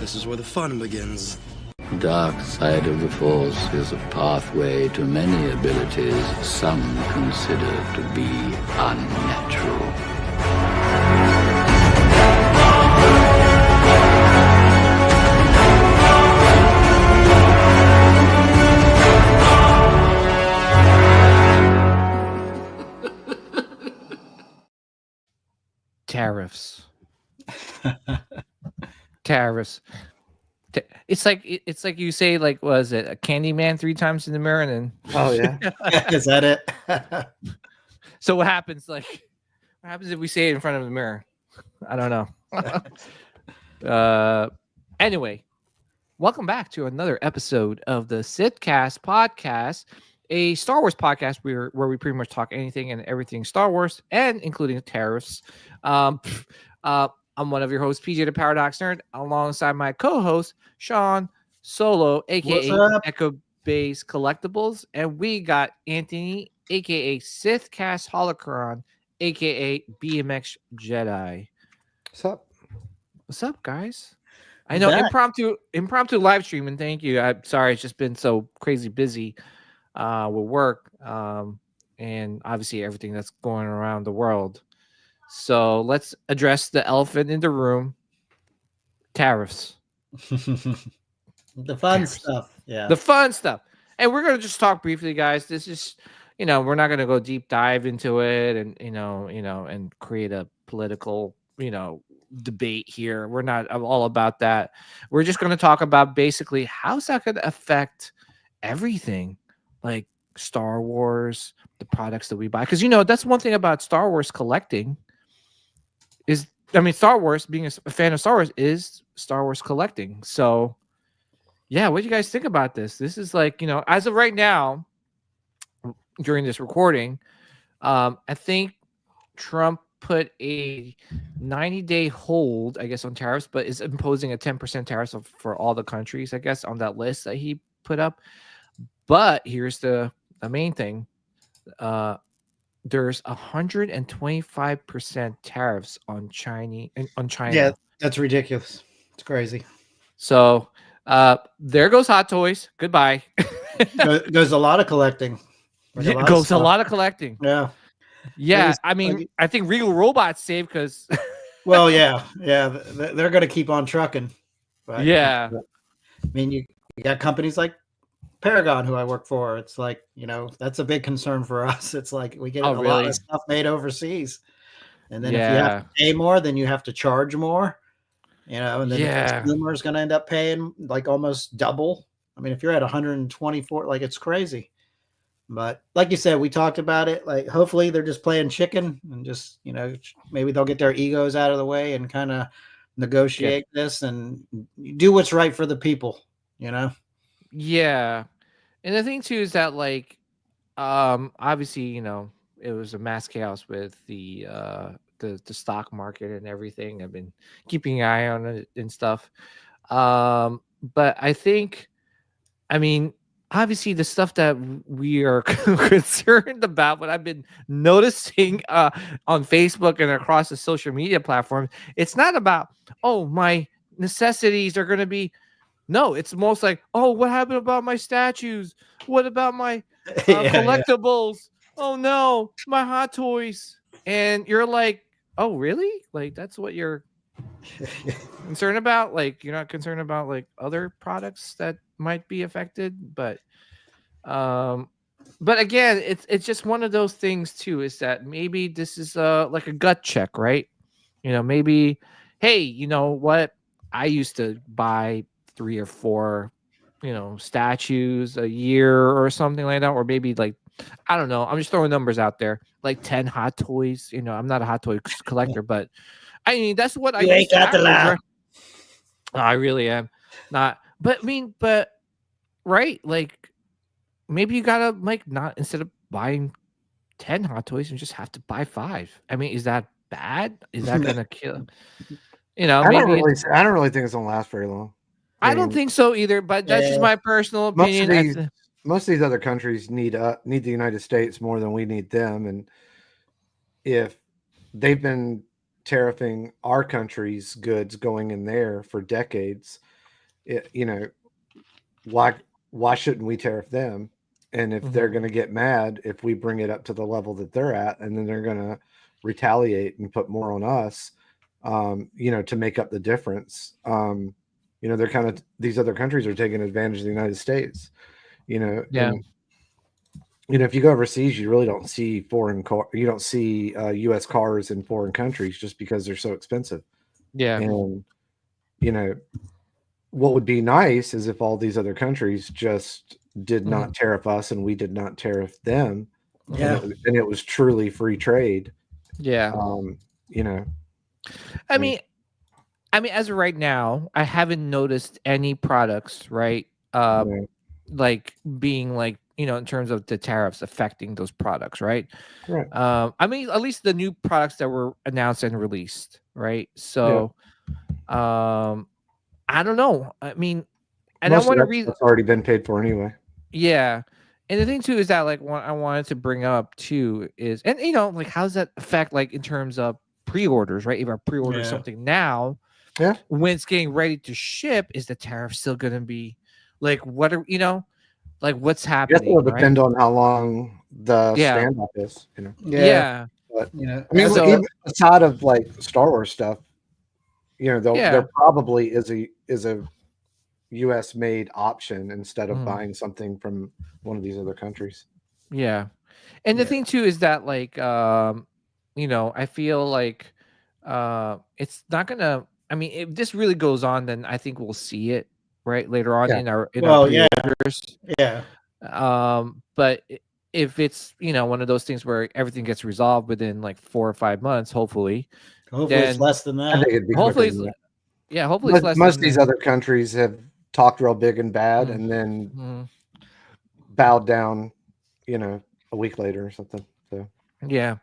This is where the fun begins. Dark side of the Force is a pathway to many abilities some consider to be unnatural. Tariffs. Tariffs. It's like you say, like, was it a Candyman 3 times in the mirror, and then Oh yeah. Is that it? so what happens? Like, what happens if we say it in front of the mirror? I don't know. Anyway, welcome back to another episode of the Sithcast podcast, a Star Wars podcast where we pretty much talk anything and everything Star Wars, and including tariffs. I'm one of your hosts, PJ the Paradox Nerd, alongside my co-host Sean Solo, aka Echo Base Collectibles, and we got Anthony, aka Sithcast Holocron, aka BMX Jedi. What's up? What's up, guys? I know impromptu live streaming. Thank you. I'm sorry, it's just been so crazy busy with work, and obviously everything that's going around the world. So let's address the elephant in the room: tariffs. The fun stuff. Yeah. The fun stuff. And we're going to just talk briefly, guys. This is, we're not going to go deep dive into it and, and create a political, debate here. We're not all about that. We're just going to talk about basically how's that going to affect everything, like Star Wars, the products that we buy. Because, that's one thing about Star Wars collecting is, Star Wars, being a fan of Star Wars is Star Wars collecting. So, yeah, what do you guys think about this? This is like, as of right now, during this recording, I think Trump put a 90-day hold, I guess, on tariffs, but is imposing a 10% tariff for all the countries, I guess, on that list that he put up. But here's the main thing. There's 125% tariffs on China. Yeah, that's ridiculous. It's crazy. So there goes Hot Toys. Goodbye. Goes a lot of collecting. It goes a lot of collecting. Yeah. Yeah. I think Regal Robots saved because. Well, yeah. They're going to keep on trucking. But, yeah. You got companies like Paragon, who I work for. It's like, that's a big concern for us. It's like we get lot of stuff made overseas. And then if you have to pay more, then you have to charge more. And then the consumer is going to end up paying like almost double. If you're at 124, like it's crazy. But like you said, we talked about it. Like hopefully they're just playing chicken and just, maybe they'll get their egos out of the way and kind of negotiate this and do what's right for the people, Yeah. And the thing too is that like obviously, it was a mass chaos with the stock market and everything. I've been keeping an eye on it and stuff. But I think, obviously the stuff that we are concerned about, what I've been noticing on Facebook and across the social media platforms, it's not about, my necessities are going to be, no, it's most like, what happened about my statues? What about my collectibles? Oh no, my Hot Toys. And you're like, oh really? Like that's what you're concerned about? Like you're not concerned about like other products that might be affected, but again, it's just one of those things too, is that maybe this is like a gut check, right? Maybe, hey, you know what? I used to buy 3 or 4, statues a year or something like that, or maybe like, I don't know. I'm just throwing numbers out there, like 10 Hot Toys. I'm not a Hot Toy collector, but that's what I used to have. I really am not. But right, like maybe you gotta like not, instead of buying 10 Hot Toys, you just have to buy 5. Is that bad? Is that gonna kill? I don't really think it's gonna last very long. I don't think so either, but that's just my personal opinion. Most of these other countries need the United States more than we need them, and if they've been tariffing our country's goods going in there for decades, why shouldn't we tariff them? And if they're going to get mad if we bring it up to the level that they're at, and then they're going to retaliate and put more on us, to make up the difference. They're kind of, these other countries are taking advantage of the United States, Yeah. and, if you go overseas, you really don't see you don't see U.S. cars in foreign countries just because they're so expensive. Yeah. And, what would be nice is if all these other countries just did not tariff us and we did not tariff them. Yeah. And it was truly free trade. Yeah. I mean, as of right now, I haven't noticed any products, right? Like being like, in terms of the tariffs affecting those products, right? Right. I mean, at least the new products that were announced and released, right? So, I don't know. I mean, and Most I want to of read. it's already been paid for anyway. Yeah. And the thing too is that like what I wanted to bring up too is, and like how does that affect like in terms of pre-orders, right? If I pre-order something now, when it's getting ready to ship, is the tariff still going to be like what are like what's happening? It will depend on how long the standoff is. Yeah. But I mean, even aside of like Star Wars stuff, there probably is a U.S. made option instead of buying something from one of these other countries. Yeah. And the thing too is that like I feel like it's not gonna, I mean, if this really goes on, then I think we'll see it right later on in our pre-orders. Yeah. But if it's one of those things where everything gets resolved within like 4 or 5 months, hopefully it's less than that. I think it'd be hopefully it's less. Most of these other countries have talked real big and bad and then bowed down, a week later or something. So yeah,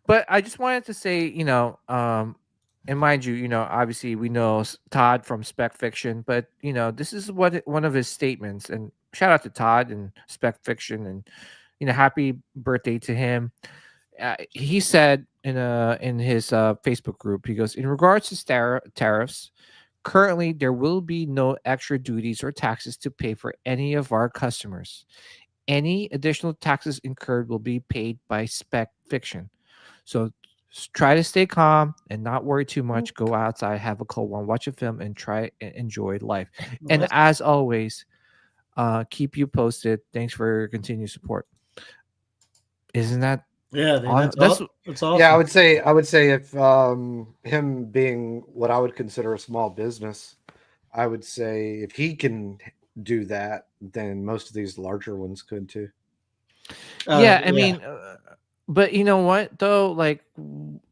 but I just wanted to say, and mind you, obviously we know Todd from Spec Fiction, but this is one of his statements, and shout out to Todd and Spec Fiction, and happy birthday to him. He said in his Facebook group, he goes, in regards to tariffs, currently there will be no extra duties or taxes to pay for any of our customers. Any additional taxes incurred will be paid by Spec Fiction. So try to stay calm and not worry too much. Go outside, have a cold one, watch a film, and try and enjoy life. And as always, keep you posted. Thanks for your continued support. Isn't that? Yeah, that's awesome. Yeah, I would say if him being what I would consider a small business, I would say if he can do that, then most of these larger ones could too. I mean, but you know what though, like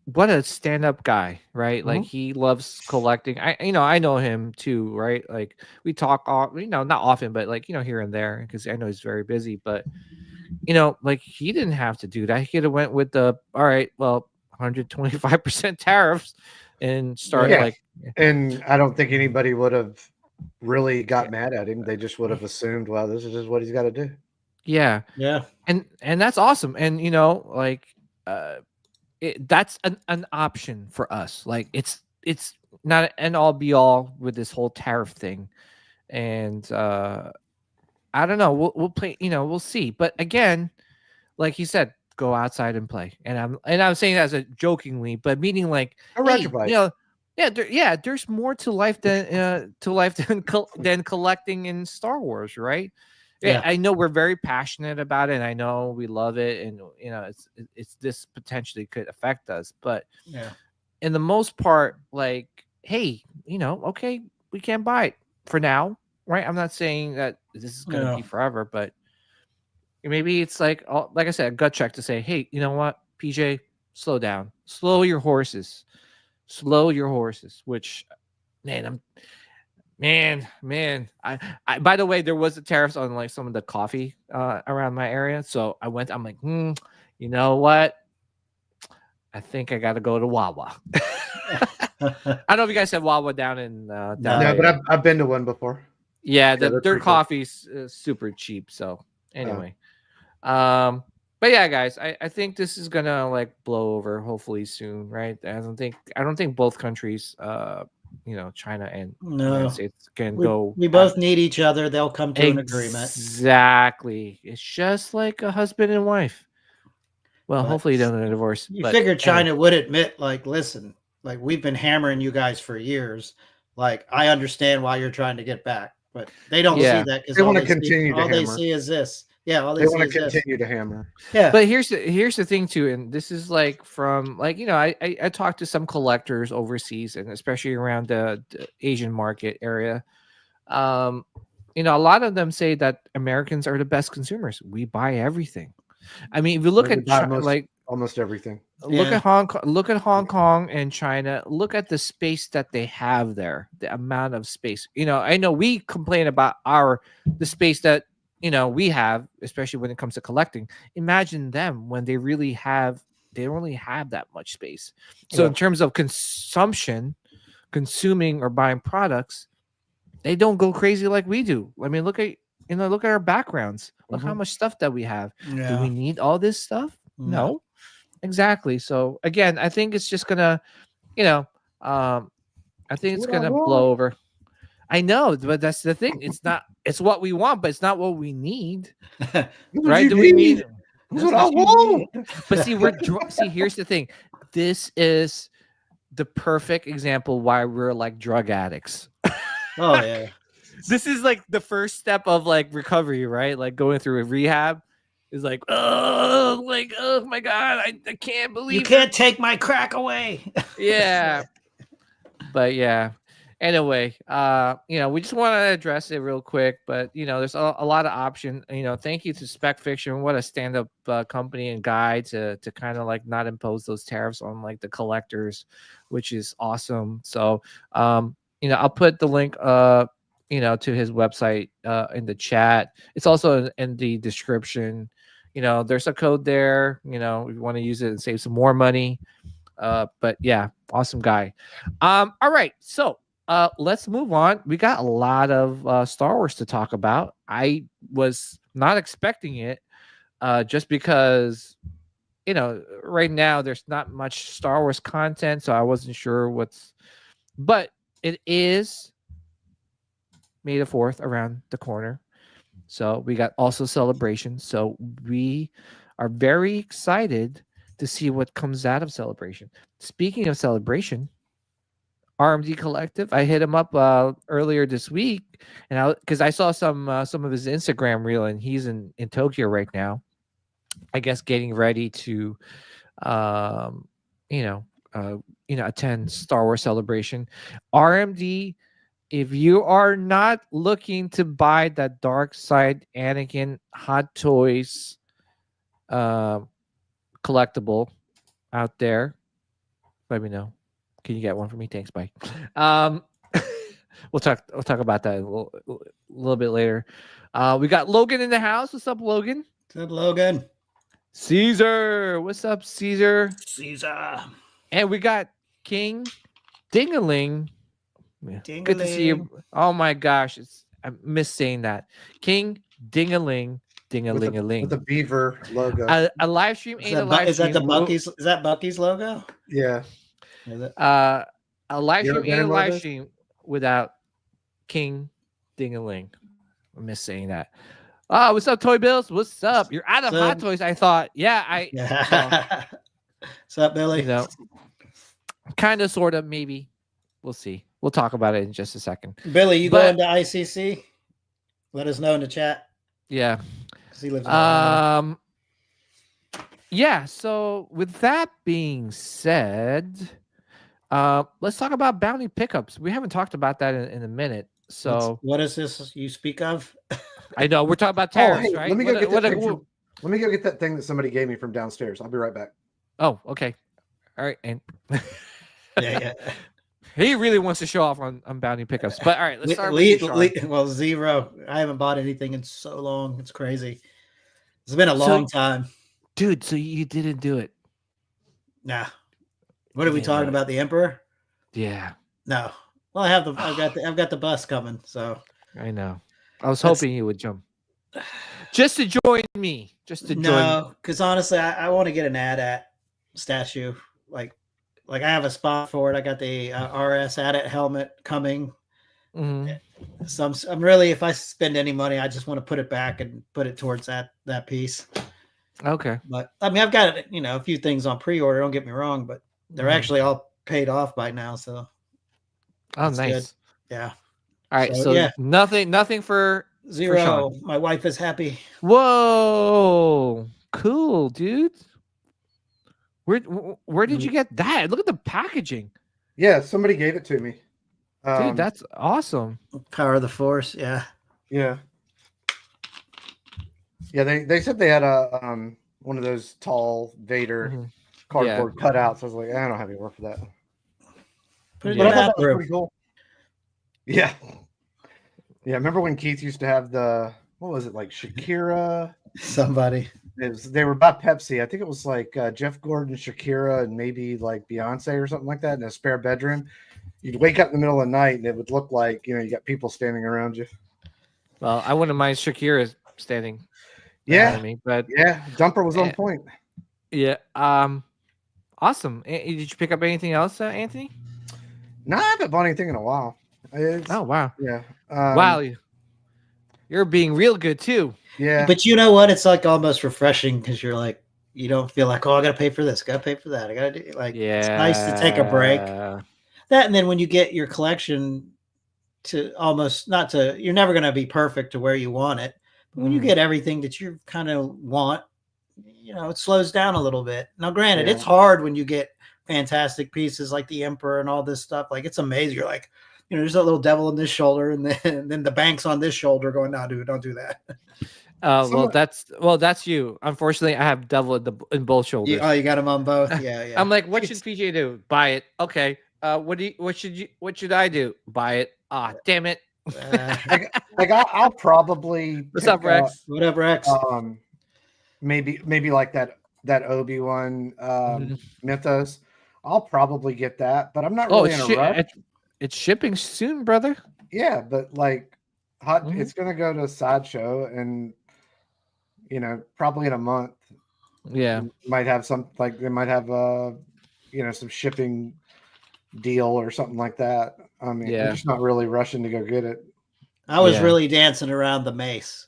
what a stand-up guy, right? Like he loves collecting. I know him too, right? Like we talk not often, but like here and there, because I know he's very busy. But like he didn't have to do that. He could have went with the 125% tariffs and started and I don't think anybody would have really got mad at him. They just would have assumed, well, this is just what he's got to do. Yeah. And that's awesome. And that's an option for us. Like it's not an all be all with this whole tariff thing. And I don't know. We'll play, we'll see. But again, like he said, go outside and play. And I'm saying that as a jokingly, but meaning like there's more to life than than collecting in Star Wars, right? Yeah, I know we're very passionate about it, and I know we love it, and it's this potentially could affect us, but in the most part, like, hey, okay, we can't buy it for now, right? I'm not saying that this is going to be forever, but maybe it's like I said, a gut check to say, hey, you know what, PJ, slow down, slow your horses. Which, man, I by the way, there was a tariffs on like some of the coffee around my area, so I'm like, you know what, I think I gotta go to Wawa. I don't know if you guys have Wawa down in no, but I've been to one before. Their coffee's super cheap. So anyway, But yeah, guys, I think this is gonna like blow over hopefully soon, right? I don't think both countries, China and United No, States can we go we at both need each other. They'll come to an agreement. exactly. It's just like a husband and wife. Well, But hopefully they're gonna divorce. you But figure anyway, China would admit, like, listen, like we've been hammering you guys for years. Like, I understand why you're trying to get back, but they don't see yeah. that because They want to continue to all they hammer. see is this. Yeah, all They they see want to is this. continue to hammer. Yeah, But here's the thing too, and this is like from like I talked to some collectors overseas, and especially around the Asian market area. Um, a lot of them say that Americans are the best consumers. We buy everything. I mean, if you look We at buy like almost everything. look Yeah. at Hong Kong and China. Look at the space that they have there. The amount of space. I know we complain about the space that we have, especially when it comes to collecting. Imagine them when they don't really have that much space. So Yeah. in terms of consuming or buying products, they don't go crazy like we do. I mean, look at our backgrounds. Look how Mhm. much stuff that we have. Do yeah. we need all this stuff? No. No. Exactly. So again, I think it's just gonna, I think it's What I gonna want. blow over. I know, but that's the thing. It's what we want, but it's not what we need. That's what Right? you Do we need need. That's what I you want. need. But see, here's the thing. This is the perfect example why we're like drug addicts. Oh yeah. This is like the first step of like recovery, right? Like going through a rehab is like, oh my God, I can't believe You can't take my crack away. Yeah. But yeah. Anyway, we just want to address it real quick, but there's a lot of option. Thank you to Spec Fiction. What a stand-up company and guide to kind of like not impose those tariffs on like the collectors, which is awesome. So, I'll put the link to his website in the chat. It's also in the description. There's a code there, if you want to use it and save some more money. But yeah, awesome guy. All right, so let's move on. We got a lot of Star Wars to talk about. I was not expecting it, just because right now there's not much Star Wars content, so I wasn't sure but it is May the 4th around the corner. So we got also Celebration. So we are very excited to see what comes out of Celebration. Speaking of Celebration, RMD Collective, I hit him up earlier this week, and because I saw some of his Instagram reel, and he's in Tokyo right now, I guess getting ready to attend Star Wars Celebration. RMD, if you are not looking to buy that Dark Side Anakin Hot Toys collectible out there, let me know. Can you get one for me? Thanks. Bye. We'll talk about that a little bit later. We got Logan in the house. What's up, Logan? What's up, Logan? Caesar. What's up, Caesar? Caesar. And we got King Dingaling. Good to see you. Oh my gosh, I miss saying that. King Dingaling, Dingaling-a-ling. With a beaver logo. A live stream ain't a live stream. Is that Bucky's logo? Yeah. Is it? A live You ever stream been ain't a in one of live those? stream without King Dingaling. I miss saying that. Oh, what's up, Toy Bills? What's up? You're out of Hot Toys. I thought. Yeah, Yeah. What's up, Billy? Kind of, sort of, maybe. We'll see. We'll talk about it in just a second. Billy, you going to ICC? Let us know in the chat. Yeah. Because he lives in Orlando. Yeah. So with that being said, let's talk about bounty pickups. We haven't talked about that in a minute. So what is this you speak of? I know we're talking about tariffs, hey, right? Let me go get that thing let me go get that thing that somebody gave me from downstairs. I'll be right back. Oh, okay. All right. And yeah. he really wants to show off on bounty pickups. But all right, let's start well, zero. I haven't bought anything in so long. It's crazy. It's been a long time. Dude, so you didn't do it? Nah. What are we talking about? The Emperor? Yeah. No. Well, I've got the bus coming, so I know. I was hoping you would jump Just to join me. Just to join. No, because honestly, I want to get an AT-AT statue. Like I have a spot for it. I got the RS AT-AT helmet coming. Mm-hmm. So I'm really, if I spend any money, I just want to put it back and put it towards that piece. Okay. But I mean, I've got a few things on pre-order. Don't get me wrong, but they're actually all paid off by now. So nice. Good. Yeah. All right. So yeah, nothing for zero. For Sean. My wife is happy. Whoa, cool, dude. Where did you get that? Look at the packaging. Yeah, somebody gave it to me. Dude, that's awesome. Power of the Force. Yeah. Yeah. Yeah, they said they had a one of those tall Vader cardboard cutouts. I was like, I don't have any work for that. Put it But in I the thought that was bathroom. pretty cool. Yeah. Yeah, remember when Keith used to have what was it, like Shakira? Somebody. They were by Pepsi. I think it was like Jeff Gordon, Shakira, and maybe like Beyonce or something like that in a spare bedroom. You'd wake up in the middle of the night and it would look like, you got people standing around you. Well, I wouldn't mind Shakira standing. Yeah. Me, but Dumper was on point. Yeah. Awesome. Did you pick up anything else, Anthony? No, I haven't bought anything in a while. Oh wow. Yeah. Wow. You're being real good too. Yeah. But you know what? It's like almost refreshing because you're like, you don't feel like, I got to pay for this, got to pay for that. I got to do it's nice to take a break. That, and then when you get your collection to almost you're never going to be perfect to where you want it. But when you get everything that you kind of want, it slows down a little bit. Now, granted, it's hard when you get fantastic pieces like the Emperor and all this stuff. Like, it's amazing. You're like, there's a little devil in this shoulder, and then the bank's on this shoulder going, no, dude, don't do that. That's you. Unfortunately, I have devil in both shoulders. You got them on both. Yeah. I'm like, what should PJ do? Buy it. Okay. What should I do? Buy it. Damn it. I'll probably. What's up, Rex? What up, Rex? Maybe like that Obi-Wan Mythos. I'll probably get that, but I'm not really in a rush. It's shipping soon, brother. Yeah, but like it's gonna go to Sideshow, and probably in a month. Yeah, might have some, like they might have some shipping deal or something like that. I mean, I'm just not really rushing to go get it. I was really dancing around the Mace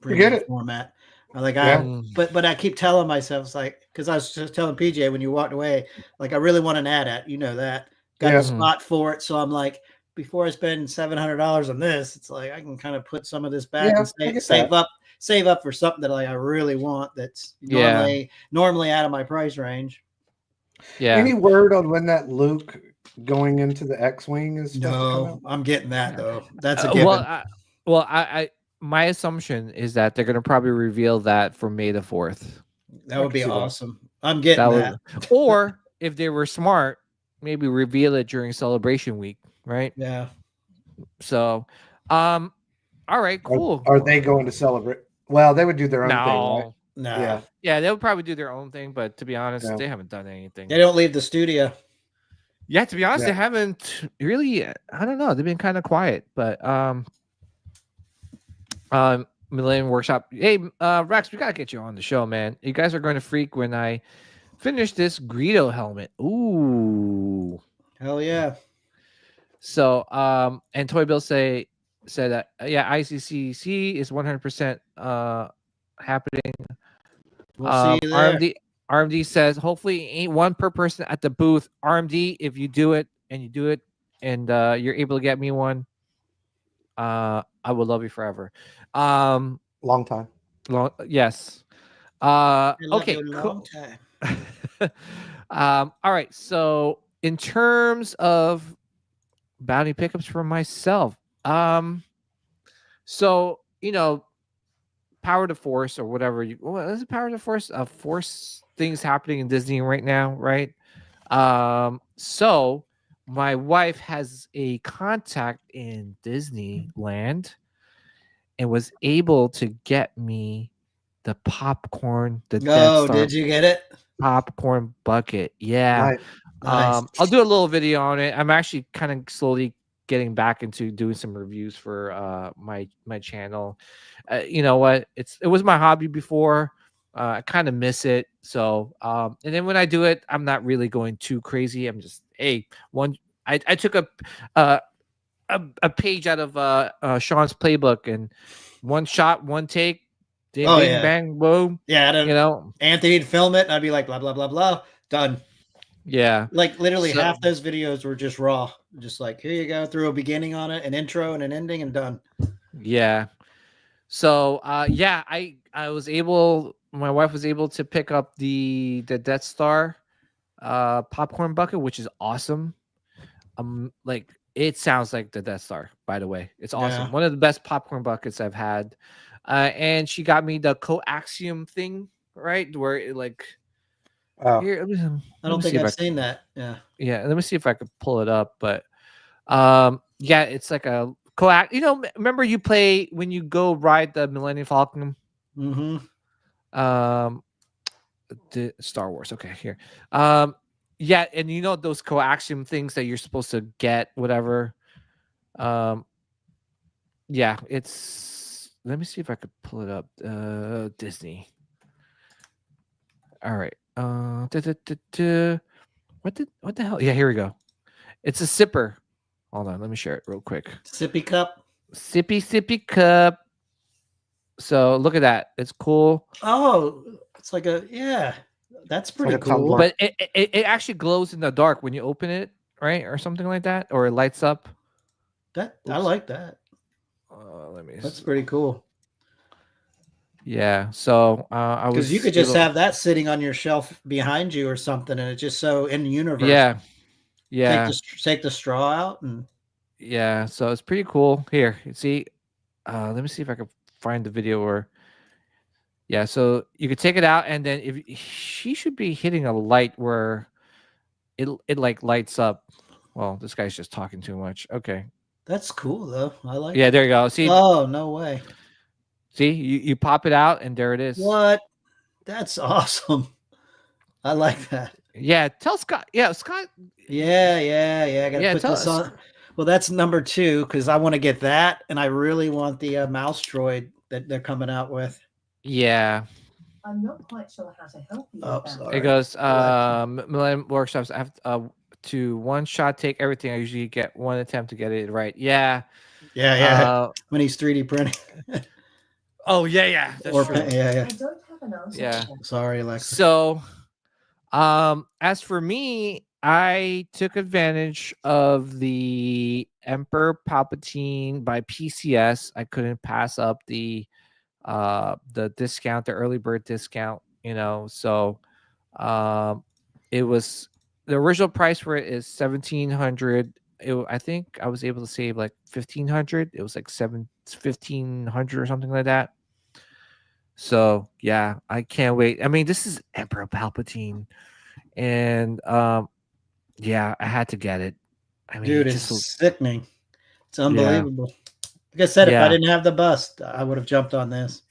premium format. But I keep telling myself, it's like, because I was just telling PJ when you walked away, like, I really want an AT-AT, that. Got a spot for it, so I'm like, before I spend $700 on this, it's like I can kind of put some of this back and save up for something that I really want. That's normally out of my price range. Yeah. Any word on when that Luke going into the X-wing is? No, I'm getting that though. That's a given. I my assumption is that they're going to probably reveal that for May the 4th. That would be awesome. I'm getting that. Or if they were smart, maybe reveal it during Celebration Week, right? Yeah. So, all right, cool. Are they going to celebrate? Well, they would do their own thing, right? No. Yeah, they would probably do their own thing, but to be honest, they haven't done anything. They don't leave the studio. Yeah, to be honest, they haven't really. I don't know. They've been kind of quiet, but Millennium Workshop. Hey, Rex, we gotta get you on the show, man. You guys are going to freak when I finish this Greedo helmet. Ooh, hell yeah! So, and Toy Bill said that ICCC is 100% happening. We'll see you there. RMD says hopefully ain't one per person at the booth. RMD, if you do it and you're able to get me one, I will love you forever. Long time. Yes. Okay. Long time. All right. So in terms of bounty pickups for myself, so Power to Force or whatever is it? Power to Force? Force things happening in Disney right now, right? So my wife has a contact in Disneyland and was able to get me the popcorn. Did you get it? Popcorn bucket. Yeah. Nice. I'll do a little video on it. I'm actually kind of slowly getting back into doing some reviews for my channel. You know what? It was my hobby before. I kind of miss it. So and then when I do it, I'm not really going too crazy. I'm just I took uh, a page out of Sean's playbook, and one shot, one take, Oh, bing yeah. bang boom. Yeah, You know, Anthony'd film it, and I'd be like, blah blah blah blah, done. yeah. Like literally half those videos were just raw, just like here you go, through a beginning on it, an intro and an ending, and done. Yeah. So yeah, I was able. My wife was able to pick up the Death Star popcorn bucket, which is awesome. Like it sounds like the Death Star, by the way. It's awesome. Yeah. One of the best popcorn buckets I've had. And she got me the coaxium thing, right? Where it like here, I don't think I've seen that. Yeah. Yeah, let me see if I could pull it up. But yeah, it's like a coax. You know, remember you play when you go ride the Millennium Falcon? Mm-hmm. The Star Wars. Okay, here. Yeah, and you know those coaxium things that you're supposed to get, whatever. Yeah, it's. Let me see if I could pull it up. Disney. All right. What the hell? Yeah, here we go. It's a sipper. Hold on, let me share it real quick. Sippy cup. Sippy cup. So look at that. It's cool. Oh, it's like that's pretty cool. But it actually glows in the dark when you open it, right, or something like that, or it lights up. I like that. Let me. That's pretty cool. Yeah. So I was. Because you could just have that sitting on your shelf behind you or something, and it's just so in the universe. Yeah. Yeah. Take the straw out and. Yeah. So it's pretty cool. Here, see. Let me see if I can find the video or. Yeah. So you could take it out, and then if she should be hitting a light where it like lights up. Well, this guy's just talking too much. Okay. That's cool though. I like. Yeah. There you go. See. Oh no way. See, you pop it out, and there it is. What? That's awesome. I like that. Yeah, tell Scott. Yeah, Scott. Yeah. I gotta put this on. Well, that's number 2 because I want to get that, and I really want the mouse droid that they're coming out with. Yeah. I'm not quite sure how to help you. Oh, sorry. It goes. Millennium Workshops. I have to one shot take everything. I usually get one attempt to get it right. Yeah. When he's 3D printing. Oh yeah. That's true. Yeah. I don't have an answer. Yeah. Sorry, Alexa. So, as for me, I took advantage of the Emperor Palpatine by PCS. I couldn't pass up the discount, the early bird discount. You know, so it was the original price for it is $1,700. I think I was able to save like $1,500. It was like $1,500 or something like that. So yeah, I can't wait. I mean, this is Emperor Palpatine, and yeah, I had to get it. I mean, dude, it's sickening. It's unbelievable. Yeah. Like I said, if I didn't have the bust, I would have jumped on this.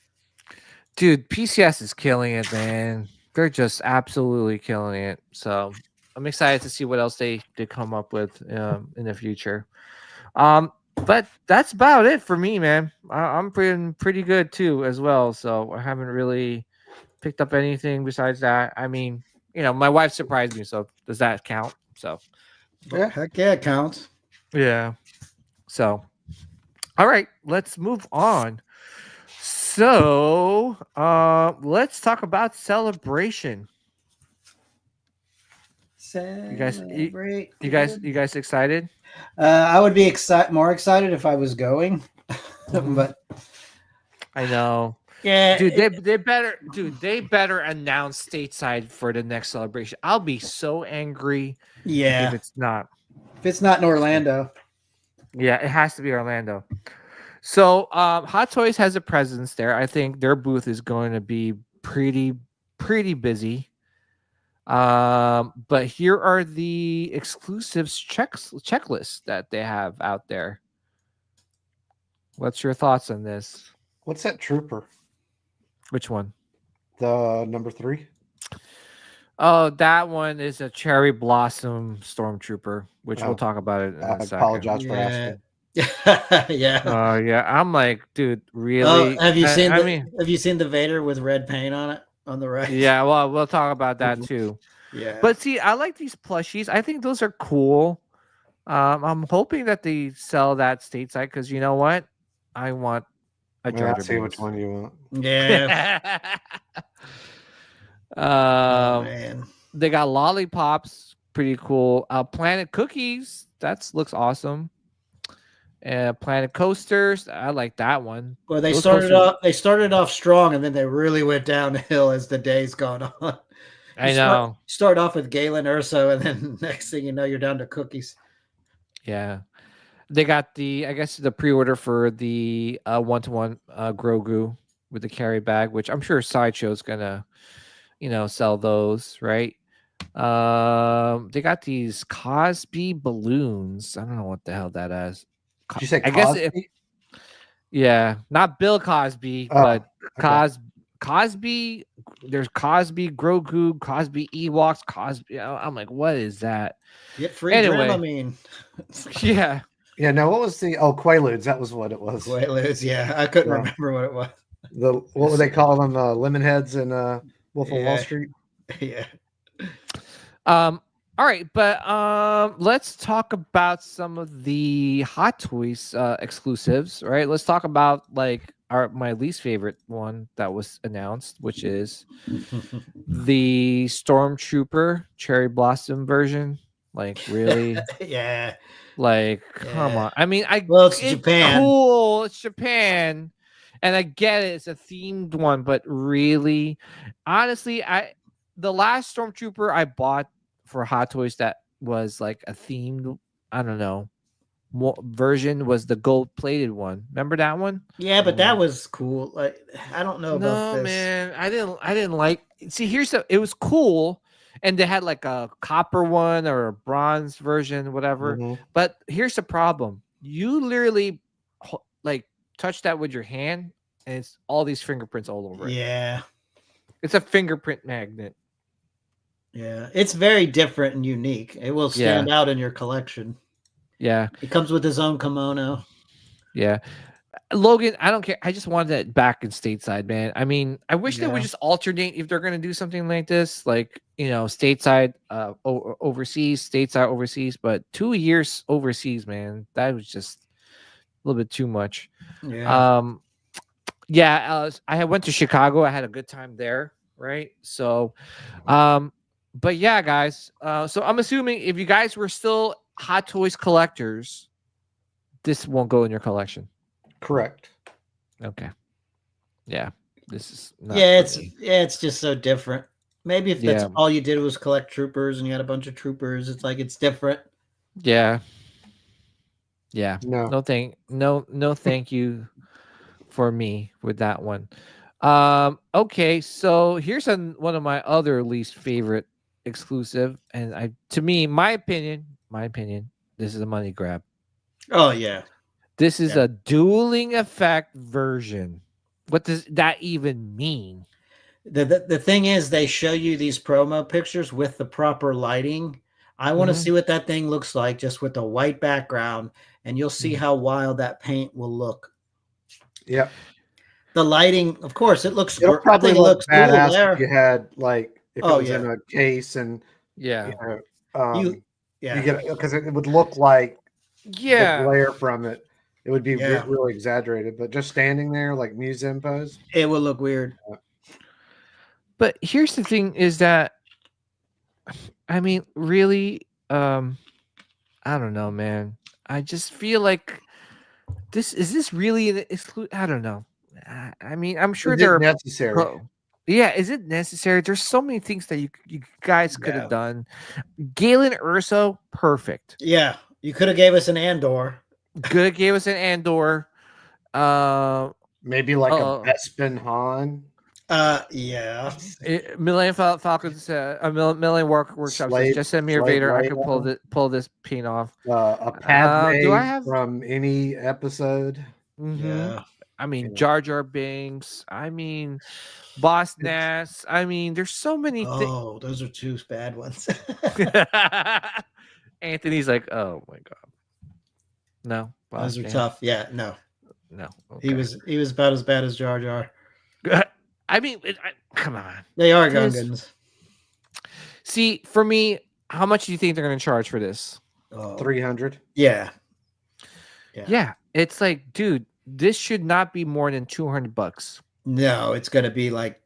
Dude, PCS is killing it, man. They're just absolutely killing it. So I'm excited to see what else they come up with in the future. But that's about it for me, man. I'm pretty good too as well. So I haven't really picked up anything besides that. I mean, you know, my wife surprised me. So does that count? So yeah, heck yeah, it counts. Yeah. So, all right, let's move on. So, let's talk about Celebration. You guys excited? I would be more excited if I was going, but I know. Yeah, dude, they better announce stateside for the next Celebration. I'll be so angry. Yeah, if it's not in Orlando. Yeah, it has to be Orlando. So, Hot Toys has a presence there. I think their booth is going to be pretty busy. But here are the exclusives checklists that they have out there. What's your thoughts on this? What's that trooper? Which one? The number 3. Oh, that one is a cherry blossom stormtrooper, which we'll Oh, talk about it in I a second. apologize for Yeah. asking. Yeah. Yeah, I'm like, dude, Oh, really? have you seen I the mean, have you seen the Vader with red paint on it on the right? yeah, well, we'll talk about that Mhm. too. Yeah. But see, I like these plushies. I think those are cool. I'm hoping that they sell that stateside because you know what? I want a Well, Jar I'll Jar see which Binks. one you want. Yeah. Oh um, man. they got lollipops, pretty cool. Planet Cookies, that looks awesome. Planet Coasters, I like that one. Well, they Those started coasters, off they started off strong and then they really went downhill as the days gone on. You I know. start off with Galen Urso and then next thing you know you're down to cookies. Yeah. They got I guess the pre-order for the 1-to-1 Grogu with the carry bag, which I'm sure Sideshow's gonna, sell those, right? They got these Cosby balloons. I don't know what the hell that is. Did you say I guess Cosby? yeah, not Bill Cosby, Oh, but okay. Cosby. There's Cosby Grogu, Cosby Ewoks, Cosby. I'm like, what is that? Get free Anyway. Dramamine. Yeah. Yeah, no, what was the Quaaludes? That was what it was. Quaaludes, yeah. I couldn't Yeah. remember what it was. What would they call them? Lemon heads in Wolf of Wall Yeah. Street? Yeah. All right, but let's talk about some of the Hot Toys exclusives, right? Let's talk about like my least favorite one that was announced, which is the Stormtrooper Cherry Blossom version. Like, really? Yeah. Like, come Yeah. on. I mean, Well, it's Japan. Cool. It's Japan. And I get it. It's a themed one, but really, honestly, the last Stormtrooper I bought for Hot Toys that was like a themed, I don't know, version was the gold-plated one. Remember that one? Yeah, but that was cool. Like, I don't know about No, this. man. I didn't like. See, it was cool. And they had like a copper one or a bronze version, whatever. Mhm. But here's the problem: you literally like touch that with your hand, and it's all these fingerprints all over it. Yeah. It's a fingerprint magnet. Yeah. It's very different and unique. It will stand out in your collection. Yeah. It comes with his own kimono. Yeah. Logan, I don't care. I just wanted it back in stateside, man. I mean, I wish they would just alternate if they're going to do something like this, like, stateside, overseas, stateside, overseas, but 2 years overseas, man, that was just a little bit too much. Yeah. I went to Chicago. I had a good time there, right? So, but yeah, guys. So I'm assuming if you guys were still Hot Toys collectors, this won't go in your collection. Correct. Okay. Yeah. This is not it's just so different. Maybe if that's Yeah. all you did was collect troopers and you had a bunch of troopers, it's like it's different. Yeah. Yeah. No. No thank you for me with that one. Okay, so here's one of my other least favorite exclusive, and my opinion, this is a money grab. Oh yeah. This is a dueling effect version. What does that even mean? The thing is, they show you these promo pictures with the proper lighting. I want to see what that thing looks like just with a white background, and you'll see how wild that paint will look. Yep. The lighting, of course, it looks. It'll probably look badass cool there. if you had like if it was in a case and Yeah. you get because it would look like the glare from it. It would be really exaggerated, but just standing there like museum pose, it will look weird. But here's the thing: is that, I mean, really, I don't know, man. I just feel like is this really an exclude? I don't know. I mean, I'm sure they're necessary. Yeah, is it necessary? There's so many things that you guys could have done. Galen Urso, perfect. Yeah, you could have gave us an Andor. Could have gave us an Andor. Maybe like a Bespin Han. Yeah. Millennium Falcons, Millennium Workshop says, just send me your Vader. I can pull this paint off. A Padme from any episode. Mm-hmm. Yeah. I mean, Yeah. Jar Jar Binks. I mean, Boss Nass. I mean, there's so many things. Oh, those are two bad ones. Anthony's like, oh my god, no, Those Boss are Nass? tough. Yeah, no. No, He okay. was about as bad as Jar Jar. I mean, come on. They are This- Gungans. See, for me, how much do you think they're going to charge for this? Oh, 300. yeah. Yeah, it's like, dude, this should not be more than $200. No, it's going to be like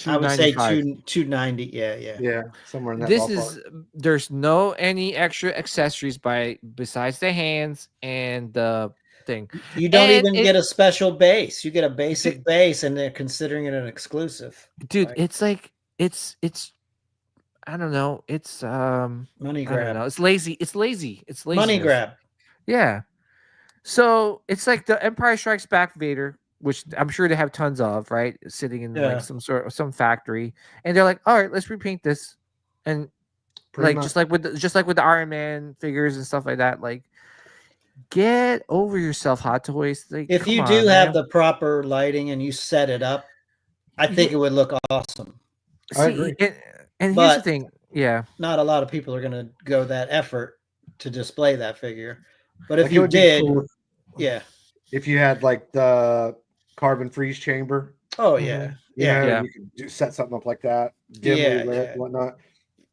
I would say 290. Yeah, somewhere in that This ballpark. is there's no any extra accessories besides the hands and the thing. You don't And even get a special base. You get a basic base, and they're considering it an exclusive. Dude, Like, it's like it's I don't know. It's money I don't grab. know. It's lazy. It's lazy. It's lazy. Money grab. Yeah. So it's like the Empire Strikes Back Vader, which I'm sure they have tons of, right? Sitting in Yeah. like some factory, and they're like, all right, let's repaint this, and Pretty like much. just like with the Iron Man figures and stuff like that. Like, get over yourself, Hot Toys. Like, If come you on, do have man. the proper lighting and you set it up, I think it would look awesome. I See, agree. and here's the But- thing. Yeah. Not a lot of people are going to go that effort to display that figure. But if Like, it you would be did, cool yeah. if you had like the carbon freeze chamber. Oh, Mhm. yeah. You Yeah. know, Yeah. you could set something up like that, dimly Yeah, lit, yeah. whatnot.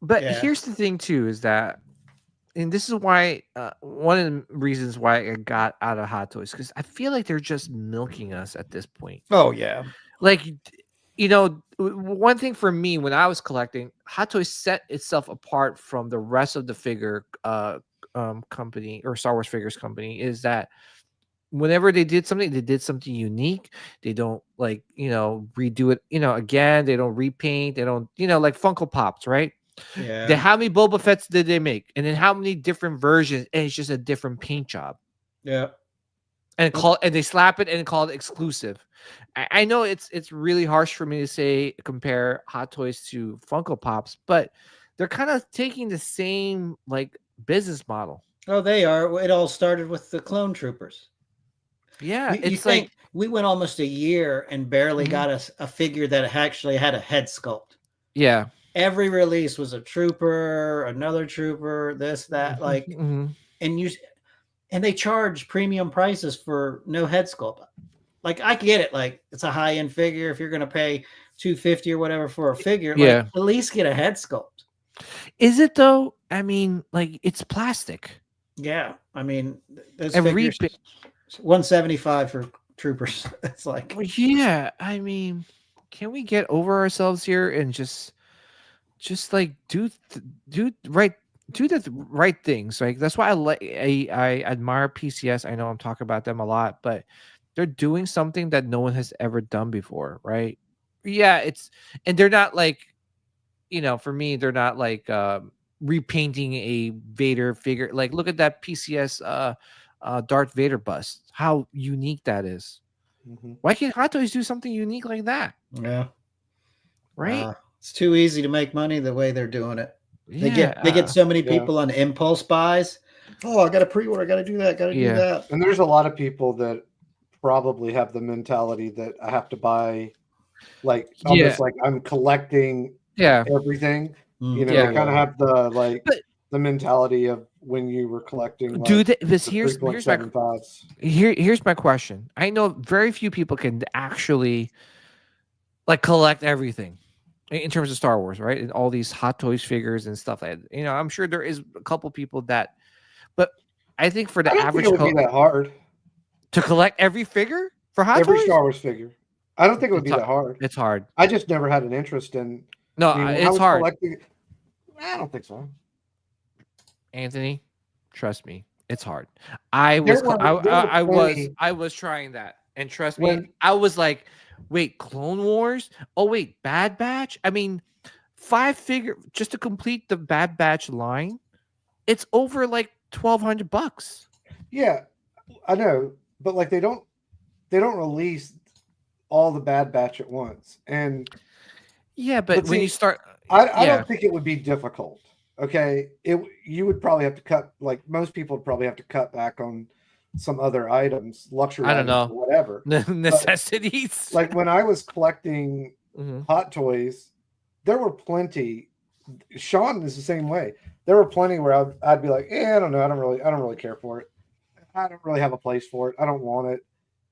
But Yeah. here's the thing too, is that, and this is why one of the reasons why I got out of Hot Toys, because I feel like they're just milking us at this point. Oh, yeah. Like, you know, one thing for me when I was collecting, Hot Toys set itself apart from the rest of the figure company or Star Wars figures company, is that whenever they did something unique. They don't, like, you know, redo it, you know, again. They don't repaint. They don't, you know, like Funko Pops, right? Yeah. Then how many Boba Fett's did they make? And then how many different versions? And it's just a different paint job. Yeah. And they slap it and call it exclusive. I know it's really harsh for me to say compare Hot Toys to Funko Pops, but they're kind of taking the same like business model. Oh, they are. It all started with the Clone Troopers. Yeah, You it's think like we went almost a year and barely Mhm. got a figure that actually had a head sculpt. yeah. Every release was a trooper, another trooper, this, that, like, Mhm. and they charge premium prices for no head sculpt. Like, I get it, like, it's a high-end figure. If you're gonna pay $250 or whatever for a figure, Yeah. like, at least get a head sculpt. Is it though? I mean, like, it's plastic. Yeah, I mean, those And figures, $175 for troopers. It's like, Yeah, I mean, can we get over ourselves here and just like do the right things? Like, that's why I admire PCS. I know I'm talking about them a lot, but they're doing something that no one has ever done before, right? Yeah, and they're not like, you know, for me, they're not like repainting a Vader figure. Like, look at that PCS Darth Vader bust. How unique that is. Mhm. Why can't Hot Toys do something unique like that? yeah, Right? it's too easy to make money the way they're doing it. They Yeah. get so many Yeah. people on impulse buys. Oh, I got to pre-order. I got to do that. Got to Yeah. do that. And there's a lot of people that probably have the mentality that I have to buy, like, almost like I'm collecting Yeah. everything. You know, Yeah. they kind of have the like But- the mentality of when you were collecting. Like, Dude, here's my 3.75s. here's my question. I know very few people can actually like collect everything in terms of Star Wars, right? And all these Hot Toys figures and stuff. You know, I'm sure there is a couple people that, but I think for the I don't average think it would be that hard. to collect every figure for Hot Every Toys, Star Wars figure. I don't think it would It's be that hard. it's hard. I just never had an interest in. No, I mean, when I it's was hard. collecting, I don't think so. Anthony, trust me, it's hard. I There was were plenty- I was trying that, and trust me, When- I was like, wait, Clone Wars? Oh wait, Bad Batch? I mean, 5 figure just to complete the Bad Batch line, it's over like $1,200. Yeah, I know, but like they don't release all the Bad Batch at once, and Yeah, but But when see, you start, I yeah. don't think it would be difficult. Okay, you would probably have to cut, like most people would probably have to cut back on some other items, luxury I don't items, know. or whatever. Necessities. Like when I was collecting Mhm. Hot Toys, there were plenty. Sean is the same way. There were plenty where I'd be like, I don't know, I don't really care for it. I don't really have a place for it. I don't want it.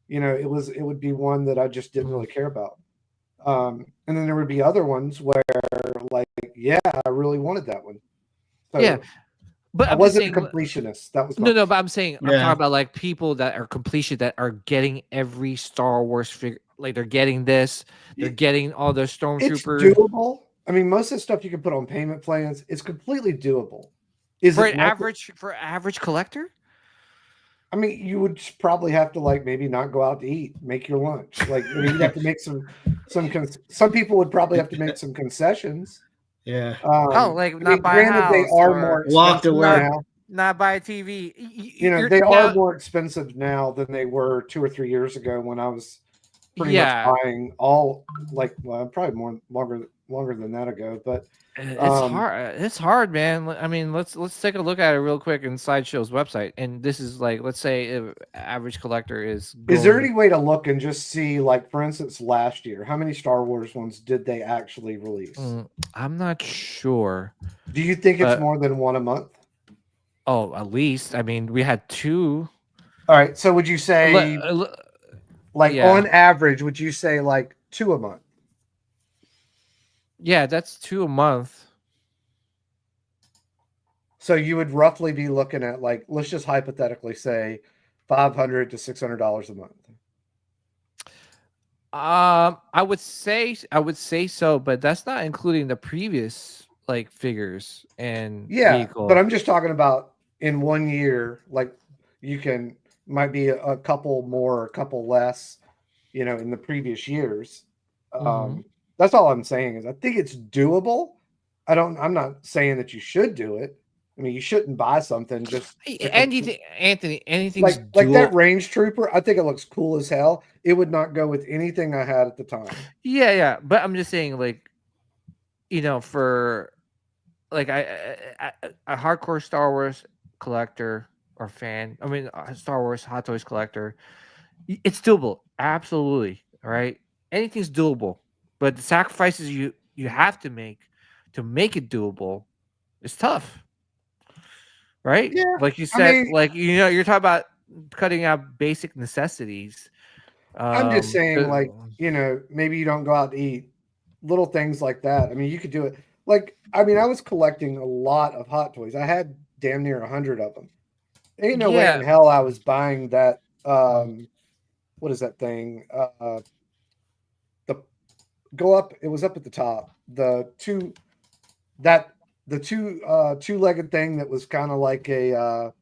You know, it would be one that I just didn't really care about. And then there would be other ones where, like, yeah, I really wanted that one. So Yeah, but I I'm just wasn't saying. a completionist. That was No, but I'm saying I'm Yeah. talking about like people that are completion that are getting every Star Wars figure. Like they're getting this, they're getting all the It's stormtrooper doable. I mean, most of the stuff you can put on payment plans. It's completely doable. Is for it average collector. I mean, you would probably have to like maybe not go out to eat, make your lunch. Like, I mean, you'd have to make some people would probably have to make some concessions. Yeah. Oh, like I not mean, buy a granted, they house are or more Walk to expensive work. now. not buy a TV. You know, they are more expensive now than they were 2 or 3 years ago when I was pretty much buying all like probably more longer than that ago. But it's hard. It's hard, man. I mean, let's take a look at it real quick in Sideshow's website. And this is like, let's say, if average collector is. Is there any way to look and just see, like, for instance, last year, how many Star Wars ones did they actually release? I'm not sure. Do you think it's more than one a month? Oh, at least. I mean, we had 2. All right. So would you say, on average, would you say like 2 a month? Yeah, that's 2 a month. So you would roughly be looking at, like, let's just hypothetically say $500 to $600 a month. I would say so, but that's not including the previous like figures and vehicle. But I'm just talking about in 1 year, like might be a couple more, a couple less, you know, in the previous years. That's all I'm saying is I think it's doable. I'm not saying that you should do it. I mean, you shouldn't buy something just anything's like that Range Trooper. I think it looks cool as hell. It would not go with anything I had at the time. Yeah, but I'm just saying, like, you know, for like a hardcore Star Wars collector or fan. I mean, a Star Wars Hot Toys collector. It's doable, absolutely. All right, anything's doable, but the sacrifices you have to make it doable is tough. Right? Yeah. Like you said, like, you know, you're talking about cutting out basic necessities. I'm just saying, like, you know, maybe you don't go out to eat, little things like that. I mean, you could do it. Like, I mean, I was collecting a lot of Hot Toys. I had damn near 100 of them. Ain't no way in hell I was buying that. What is that thing? It was up at the top. The two-legged thing that was kind of like a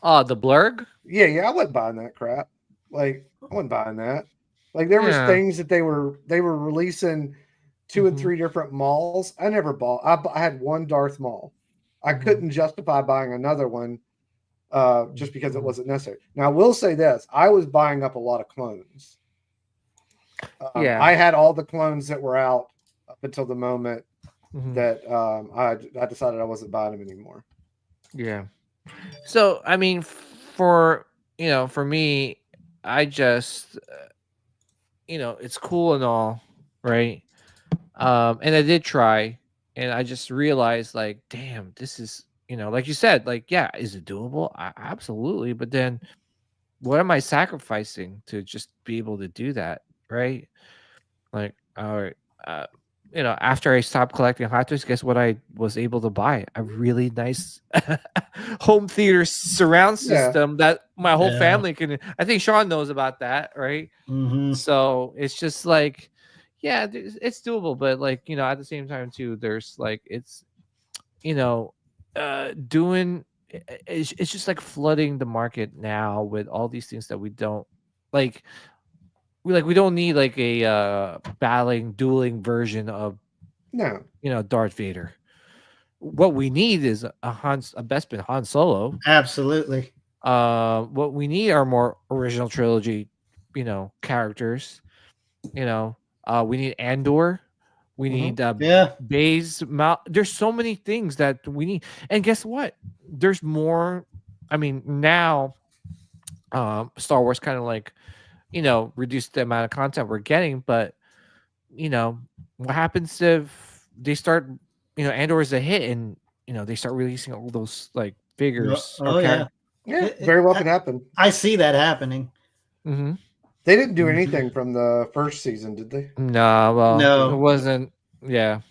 the blurg. Yeah, I wasn't buying that crap. Like, I wasn't buying that. Like, there was things that they were releasing 2 and 3 different malls. I never bought. I had one Darth Maul. I couldn't justify buying another one just because it wasn't necessary. Now, I will say this: I was buying up a lot of clones. I had all the clones that were out up until the moment that I decided I wasn't buying them anymore. Yeah. So, I mean, for me, I just, it's cool and all, right? And I did try, and I just realized, like, damn, this is, like you said, like, yeah, is it doable? Absolutely. But then what am I sacrificing to just be able to do that? Right. Like, all right. After I stopped collecting Hot Toys, guess what I was able to buy? A really nice home theater surround system that my whole family can. I think Sean knows about that, right? So it's just like, yeah, it's doable, but like, at the same time too, there's like, it's, doing. It's just like flooding the market now with all these things that we don't like. We don't need like a dueling version of Darth Vader. What we need is a Bespin Han Solo. Absolutely. What we need are more original trilogy, characters. We need Andor. We need Baze. There's so many things that we need. And guess what? There's more. I mean, now Star Wars kind of like, reduced the amount of content we're getting. But what happens if they start, Andor is a hit, and they start releasing all those like figures? Oh yeah, yeah, very well could happen. I see that happening. Mm-hmm. They didn't do anything from the first season, did they? No, well, No. it wasn't. Yeah,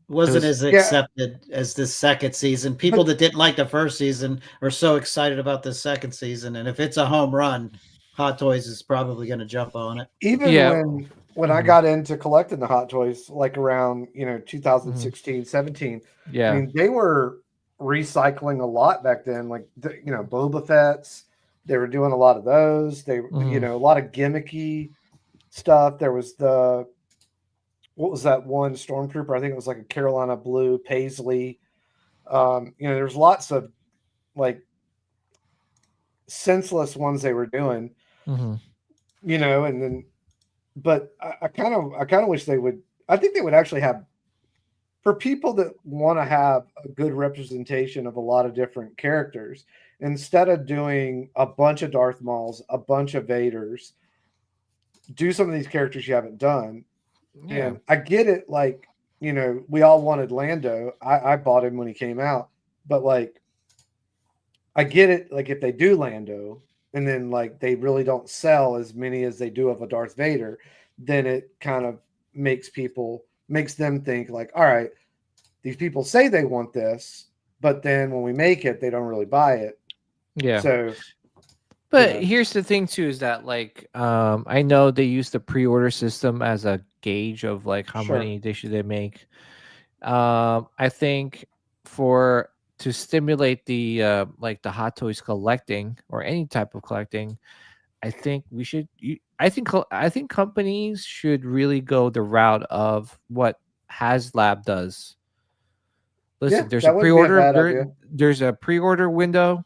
wasn't was- as accepted as this second season. People that didn't like the first season are so excited about the second season, and if it's a home run, Hot Toys is probably going to jump on it. Even when I got into collecting the Hot Toys, like around 2016, 17. Yeah, I mean, they were recycling a lot back then, like Boba Fett's. They were doing a lot of those. They a lot of gimmicky stuff. There was what was that one Stormtrooper? I think it was like a Carolina Blue Paisley. There's lots of like senseless ones they were doing. And then, but I kind of wish they would. I think they would actually have, for people that want to have a good representation of a lot of different characters, instead of doing a bunch of Darth Mauls, a bunch of Vaders, do some of these characters you haven't done. Yeah. And I get it. Like, we all wanted Lando. I bought him when he came out, but like, I get it. Like if they do Lando and then like, they really don't sell as many as they do of a Darth Vader, then it kind of makes them think like, all right, these people say they want this, but then when we make it, they don't really buy it. Yeah. So, but here's the thing too, is that like, I know they use the pre-order system as a gauge of like how many they make. I think to stimulate the like the Hot Toys collecting or any type of collecting, I think I think companies should really go the route of what HasLab does. Listen, there's a pre-order. There's a pre-order window.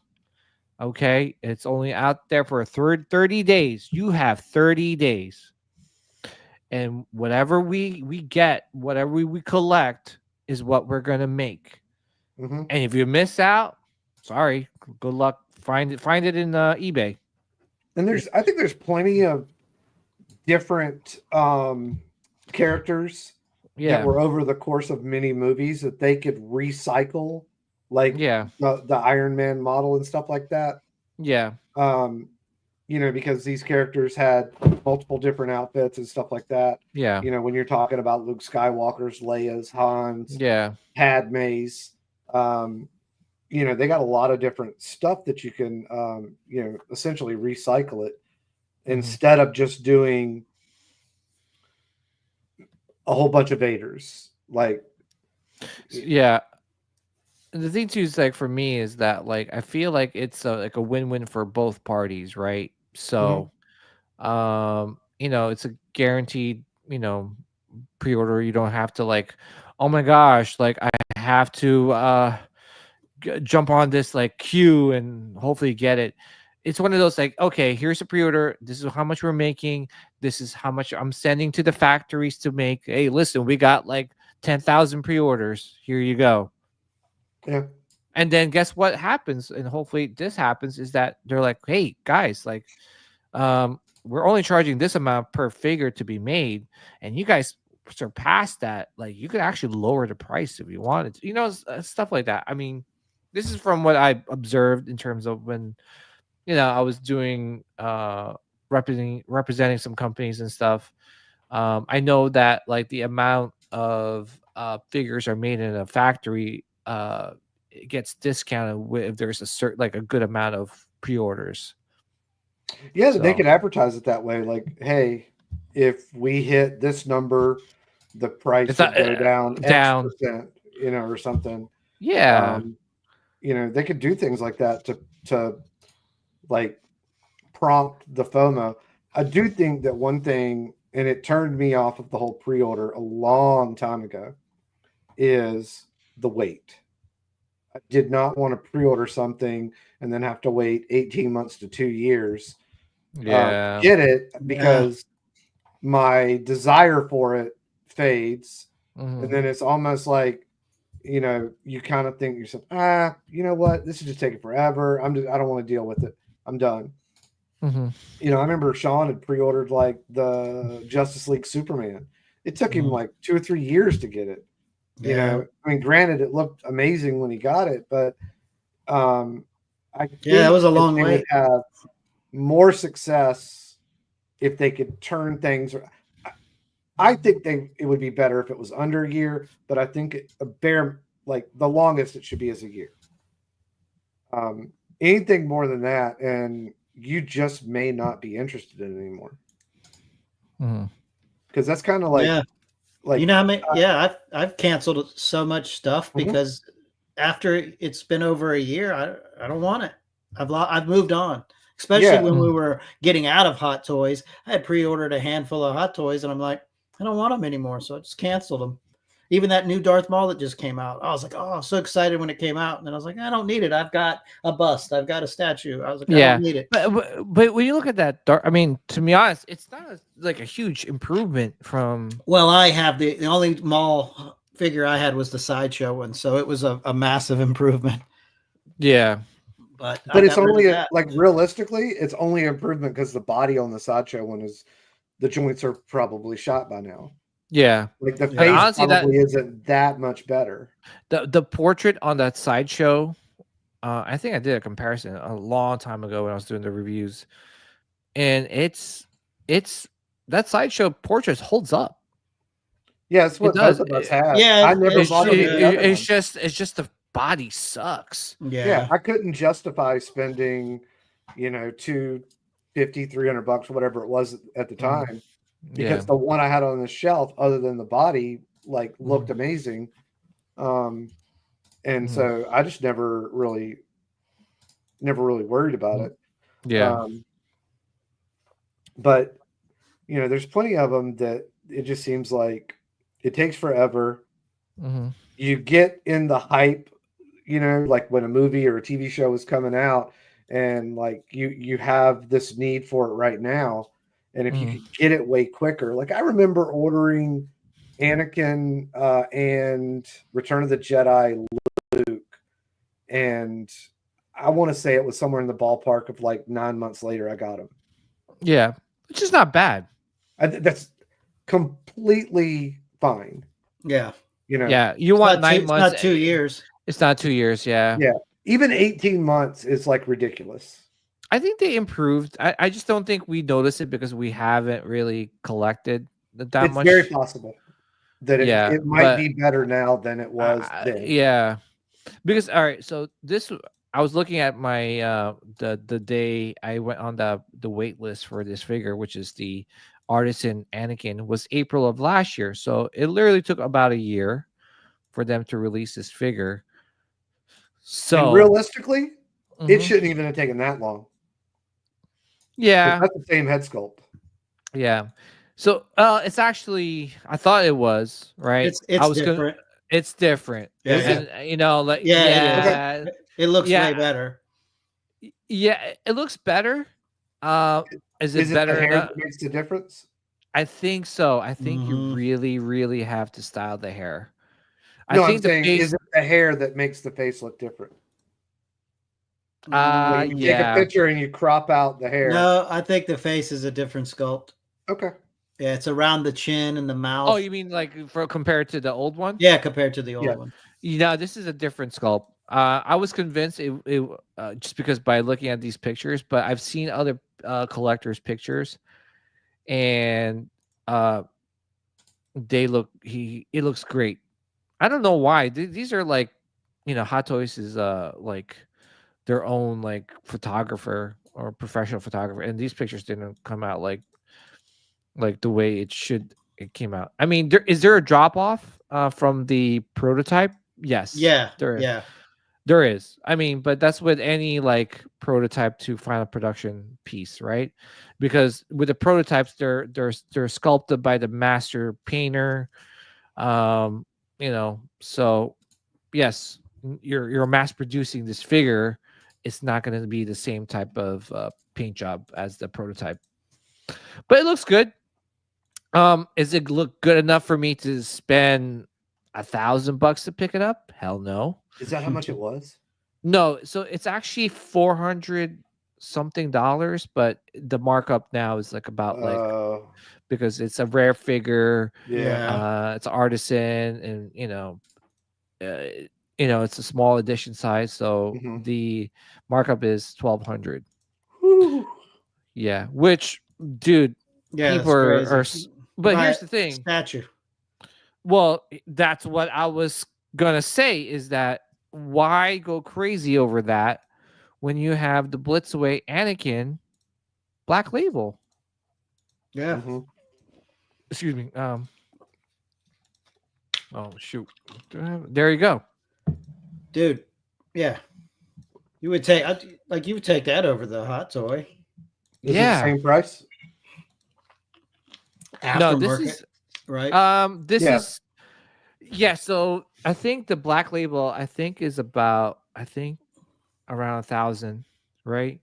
Okay, it's only out there for 30 days. You have 30 days, and whatever we get, whatever we collect, is what we're gonna make. And if you miss out, sorry, good luck. Find it in eBay. And I think there's plenty of different characters that were over the course of many movies that they could recycle, like the Iron Man model and stuff like that. Yeah. Because these characters had multiple different outfits and stuff like that. Yeah. When you're talking about Luke Skywalker's, Leia's, Han's, Padme's, they got a lot of different stuff that you can, essentially recycle it instead of just doing a whole bunch of Vaders. Like, yeah. The thing too is like for me is that like I feel like it's like a win-win for both parties, right? So, it's a guaranteed, pre-order. You don't have to like, oh my gosh, like I have to jump on this like queue and hopefully get it. It's one of those like, okay, here's a pre-order. This is how much we're making. This is how much I'm sending to the factories to make. Hey, listen, we got like 10,000 pre-orders. Here you go. Yeah. And then guess what happens? And hopefully this happens is that they're like, hey guys, like, we're only charging this amount per figure to be made. And you guys surpass that. Like you could actually lower the price if you wanted to, stuff like that. I mean, this is from what I observed in terms of when, I was doing, representing some companies and stuff. I know that like the amount of figures are made in a factory, it gets discounted if there's a good amount of pre-orders. Yeah, so they can advertise it that way. Like, hey, if we hit this number, the price will go down X%, or something. Yeah. They could do things like that to like prompt the FOMO. I do think that one thing, and it turned me off of the whole pre-order a long time ago, is the wait. I did not want to pre-order something and then have to wait 18 months to 2 years. Get it, because my desire for it fades. And then it's almost like, you kind of think to yourself, you know what? This is just taking forever. I don't want to deal with it. I'm done. Mm-hmm. You know, I remember Sean had pre-ordered like the Justice League Superman. It took him like 2 or 3 years to get it. You know, I mean, granted, it looked amazing when he got it, but I think that was a long they wait. would have more success if they could turn things. I think it would be better if it was under a year, but I think like the longest it should be is a year. Anything more than that, and you just may not be interested in it anymore. Because that's kind of like, you know, I've canceled so much stuff because after it's been over a year, I don't want it. I've moved on. Especially when we were getting out of Hot Toys, I had pre-ordered a handful of Hot Toys, and I'm like, I don't want them anymore, so I just canceled them. Even that new Darth Maul that just came out, I was like, oh, so excited when it came out, and then I was like, I don't need it. I've got a bust, I've got a statue. I was like, I don't need it. But when you look at that, I mean, to be honest, it's not like a huge improvement from. Well, I have the only Maul figure I had was the Sideshow one, so it was a massive improvement. Yeah. But it's only like realistically, it's only improvement because the body on the Sideshow one is the joints are probably shot by now. Yeah, like the face honestly, probably isn't that much better. The portrait on that Sideshow, I think I did a comparison a long time ago when I was doing the reviews, and it's that Sideshow portrait holds up. Yeah, it's what both of us have. Yeah, I never bought it. It's just the body sucks. Yeah, I couldn't justify spending, you know, $250, $300, whatever it was at the time, because the one I had on the shelf, other than the body, like looked amazing. And so I just never really worried about it. Yeah. But you know, there's plenty of them that it just seems like it takes forever. You get in the hype, you know, like when a movie or a TV show is coming out, and like you have this need for it right now, and if you could get it way quicker. Like I remember ordering Anakin and Return of the Jedi Luke, and I want to say it was somewhere in the ballpark of like 9 months later I got them. Yeah, which is not bad. That's completely fine. Yeah. You know. Yeah, you want 9 months. It's not 2 years. It's not 2 years. Yeah. Yeah. Even 18 months is like ridiculous. I think they improved. I just don't think we notice it because we haven't really collected that much. It's very possible that it might be better now than it was then. Yeah. Because all right, so I was looking at my the day I went on the wait list for this figure, which is the Artisan Anakin, was April of last year. So it literally took about a year for them to release this figure. So and realistically, it shouldn't even have taken that long. Yeah. That's the same head sculpt. Yeah. So it's actually, I thought it was, right? It's different. It's different. Yeah. And, you know, like it looks way better. Yeah, it looks better. Is it better? The hair that makes the difference? I think so. I think you really, really have to style the hair. No, I'm saying, is it the hair that makes the face look different? You take a picture and you crop out the hair. No, I think the face is a different sculpt. Okay. Yeah, it's around the chin and the mouth. Oh, you mean like compared to the old one? Yeah, compared to the old one. You know, this is a different sculpt. I was convinced it just because by looking at these pictures, but I've seen other collectors' pictures, and it looks great. I don't know why. These are like, you know, Hot Toys is like their own like photographer or professional photographer, and these pictures didn't come out like the way it came out. I mean, is there a drop off from the prototype? Yes. Yeah. There is. I mean, but that's with any like prototype to final production piece, right? Because with the prototypes, they're sculpted by the master painter. You know, so yes, you're mass producing this figure. It's not going to be the same type of paint job as the prototype, but it looks good. Is it look good enough for me to spend $1,000 to pick it up? Hell no. Is that how much it was? No, so it's actually $400 something dollars, but the markup now is like about because it's a rare figure. Yeah. It's artisan, and it's a small edition size, so the markup is 1,200. Yeah, which, dude, Yeah, people it's are crazy. but Buy here's a the thing. statue. Well, that's what I was gonna say, is that why go crazy over that when you have the Blitzaway Anakin Black Label? Yeah. Excuse me. Oh shoot. There you go. Dude. Yeah. You would take you would take that over the hot toy. Is it the same price? No, this Aftermarket, is right? this is so I think the Black Label is about around 1,000, right?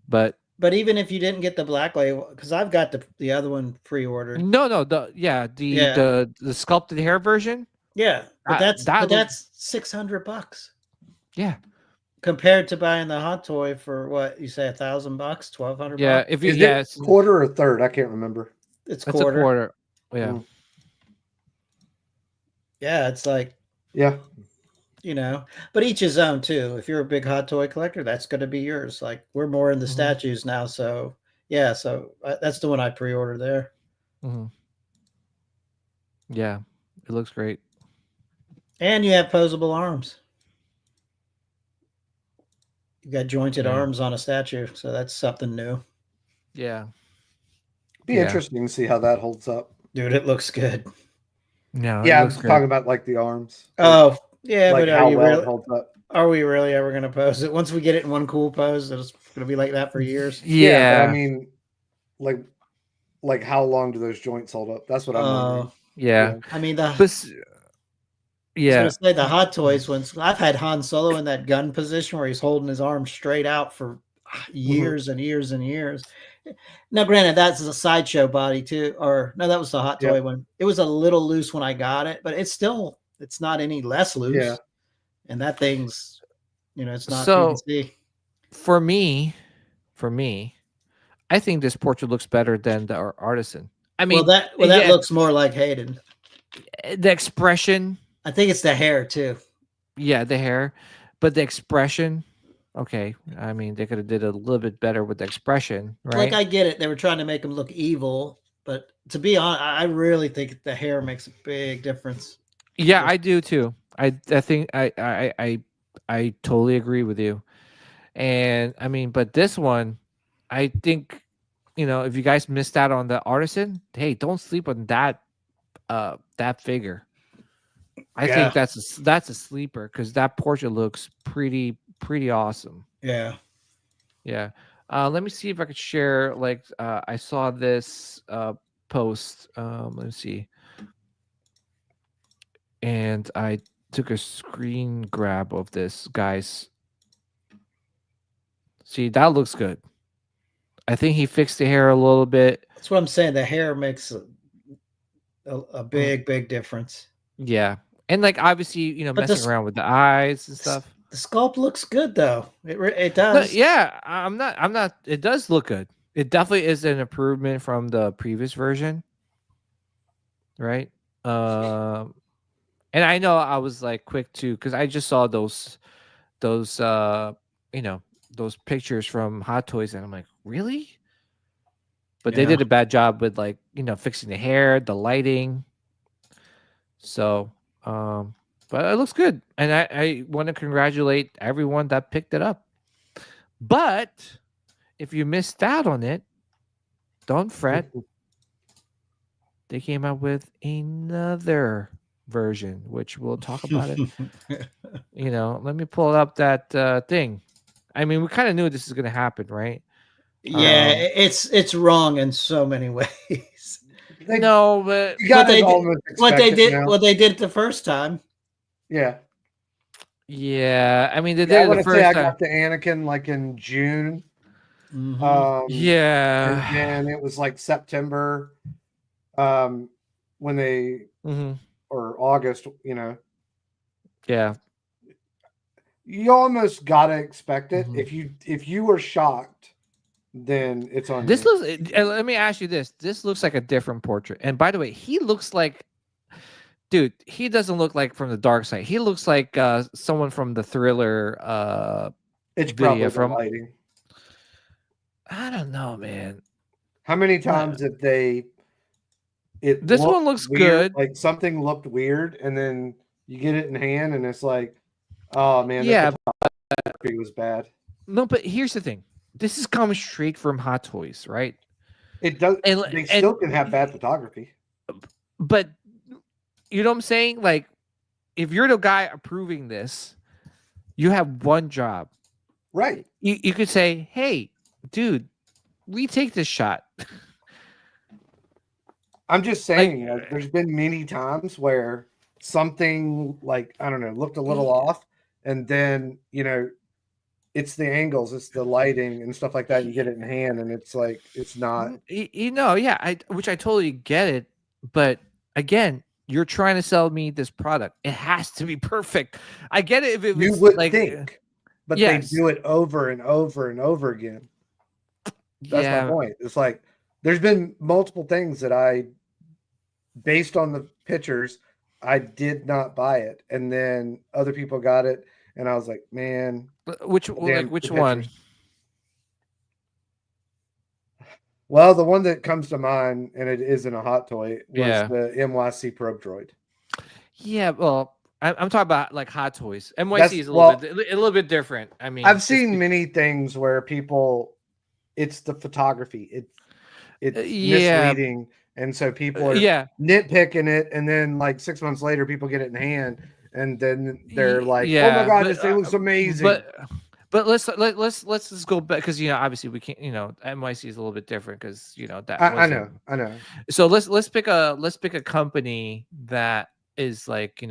But even if you didn't get the Black Label, because I've got the other one pre-ordered. No, the sculpted hair version. Yeah, but that's $600. Yeah, compared to buying the hot toy for what you say, $1,000, $1,200. Yeah, if you Is it quarter or third? I can't remember. It's a quarter. quarter. Yeah. Yeah, it's like but each his own too. If you're a big hot toy collector, that's going to be yours. Like we're more in the statues now, so yeah. So that's the one I pre-ordered there. Yeah, it looks great. And you have posable arms. You got jointed arms on a statue, so that's something new. Yeah. Be interesting to see how that holds up. Dude, it looks good. No, yeah, I'm talking about like the arms. Oh, yeah, like but how well it holds up. Are we really ever going to pose it? Once we get it in one cool pose, it's going to be like that for years. Yeah, but I mean, like how long do those joints hold up? That's what I'm wondering. Yeah. I mean, I was gonna say the hot toys ones. I've had Han Solo in that gun position where he's holding his arm straight out for years and years and years. Now, granted, that's a sideshow body too, or no, that was the hot toy one. It was a little loose when I got it, but it's not any less loose. Yeah. And that thing's, it's not so PVC. For me, I think this portrait looks better than the artisan. I mean, that looks more like Hayden. The expression. I think it's the hair too. Yeah, the hair, but the expression. Okay, I mean they could have did a little bit better with the expression, right? Like I get it, they were trying to make him look evil, but to be honest, I really think the hair makes a big difference. Yeah, I do too. I think I totally agree with you. And I mean, but this one, I think, if you guys missed out on the artisan, hey, don't sleep on that figure. I think that's a sleeper because that portrait looks pretty awesome. Yeah. Yeah. Let me see if I could share. I saw this post. Let me see. And I took a screen grab of this, guys. See, that looks good. I think he fixed the hair a little bit. That's what I'm saying. The hair makes a big difference. Yeah. And obviously, messing around with the eyes and stuff. The sculpt looks good though. It does. Yeah, I'm not. It does look good. It definitely is an improvement from the previous version, right? And I know I was quick to, because I just saw those pictures from Hot Toys, and I'm like, really? But they did a bad job with fixing the hair, the lighting. So, but it looks good, and I want to congratulate everyone that picked it up. But if you missed out on it, don't fret. They came out with another version, which we'll talk about it. Let me pull up that thing. I mean, we kind of knew this is going to happen, right? Yeah, it's wrong in so many ways. No, but what they did the first time. Yeah. Yeah, I mean, they did it the first time. I got the Anakin in June. Yeah, and it was September, when they or August. Yeah. you almost gotta expect it. Mhm. If you were shocked, then it's on This you. looks. Let me ask you this. This looks like a different portrait. And by the way, he looks like, dude. He doesn't look like from the dark side. He looks like someone from the Thriller It's video probably the from. lighting. I don't know, man. How many What- times have it This one looked looks weird, good. like something looked weird, and then you get it in hand, and it's like, oh man, the Yeah. photography was bad. No, but here's the thing. This is coming straight from Hot Toys, right? It does. And They and still can have bad photography. but you know what I'm saying? Like, if you're the guy approving this, you have one job. Right. You could say, hey, dude, retake this shot. I'm just saying, there's been many times where something like, I don't know, looked a little off, and then, it's the angles, it's the lighting and stuff like that. You get it in hand, and it's like, it's not. Yeah, which I totally get it. But again, you're trying to sell me this product. It has to be perfect. I get it if it You was would like, think, but yes. they do it over and over and over again. That's my Yeah. point. It's like there's been multiple things that based on the pictures, I did not buy it, and then other people got it, and I was like, man, Which the one? pictures. Well, the one that comes to mind, and it isn't a hot toy, was the NYC Probe Droid. Yeah, well, I'm talking about like Hot Toys. NYC is a little bit different. I mean, I've seen many things where it's the photography, it's misleading, and so people are nitpicking it, and then like 6 months later, people get it in hand, and then they're like, "Oh my god, this thing looks amazing." But let's just go back, because obviously we can't. NYC is a little bit different because that I know. So let's pick a company that is like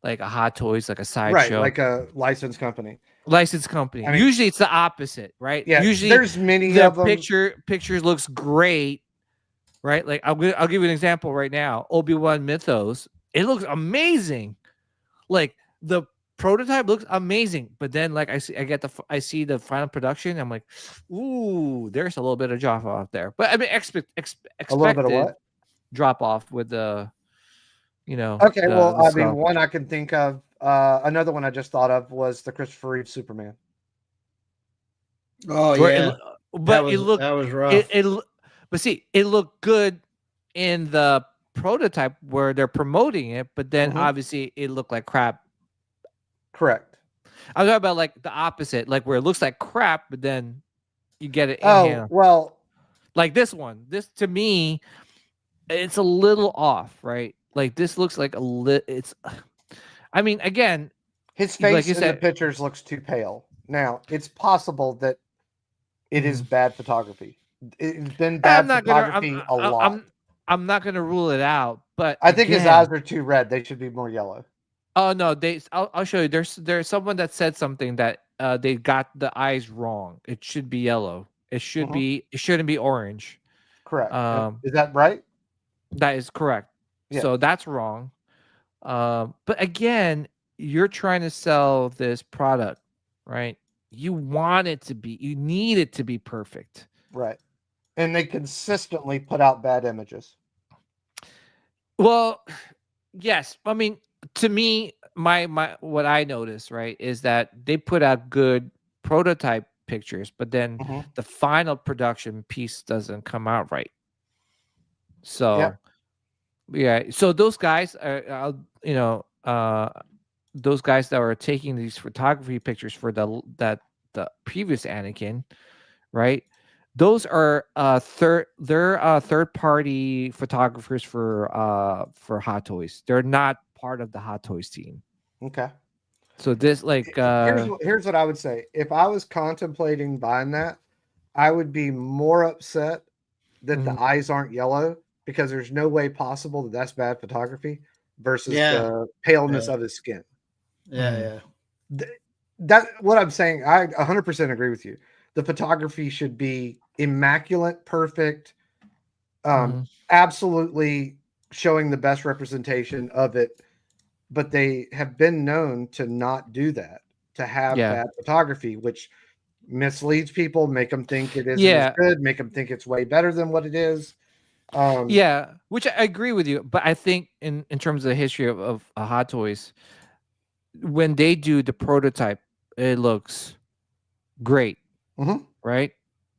like a Hot Toys, like a sideshow, like a licensed company. I mean, usually it's the opposite, right? Yeah, usually there's many the of them. Pictures looks great, right? Like I'll give you an example right now. Obi-Wan Mythos, it looks amazing. Like the prototype looks amazing, but then like I see the final production. I'm like, ooh, there's a little bit of drop off there. But I mean, expected a little bit of what? Drop off with the, Okay, I mean, one I can think of. Another one I just thought of was the Christopher Reeve Superman. Oh yeah, that was rough. But see, it looked good in the prototype where they're promoting it, but then obviously it looked like crap. Correct. I'm talking about like the opposite, like where it looks like crap, but then you get it in hand. Well, like this one. This, to me, it's a little off, right? Like this looks like it's. I mean, again, his face in the pictures looks too pale. Now, it's possible that it is bad photography. It's been bad photography a lot. I'm not going to rule it out, but I think his eyes are too red. They should be more yellow. Oh no, I'll show you. There's someone that said something that they got the eyes wrong. It should be yellow. It shouldn't be orange. Correct. Is that right? That is correct. Yeah. So that's wrong. But again, you're trying to sell this product, right? You want it to be, you need it to be perfect. Right. And they consistently put out bad images. Well, yes. I mean, to me, my what I notice, right, is that they put out good prototype pictures, but then the final production piece doesn't come out right. So yeah, so those guys are, those guys that were taking these photography pictures for the previous Anakin, right? Those are third party photographers for Hot Toys. They're not part of the Hot Toys team. Okay. So this here's what I would say. If I was contemplating buying that, I would be more upset that the eyes aren't yellow, because there's no way possible that that's bad photography versus the paleness of his skin. Yeah. That what I'm saying. I 100% agree with you. The photography should be immaculate, perfect, absolutely showing the best representation of it. But they have been known to not do that. to have Yeah. bad photography, which misleads people, make them think it isn't as Yeah. good, make them think it's way better than what it is. Yeah, which I agree with you, but I think in terms of the history of Hot Toys, when they do the prototype, it looks great, Mhm. right?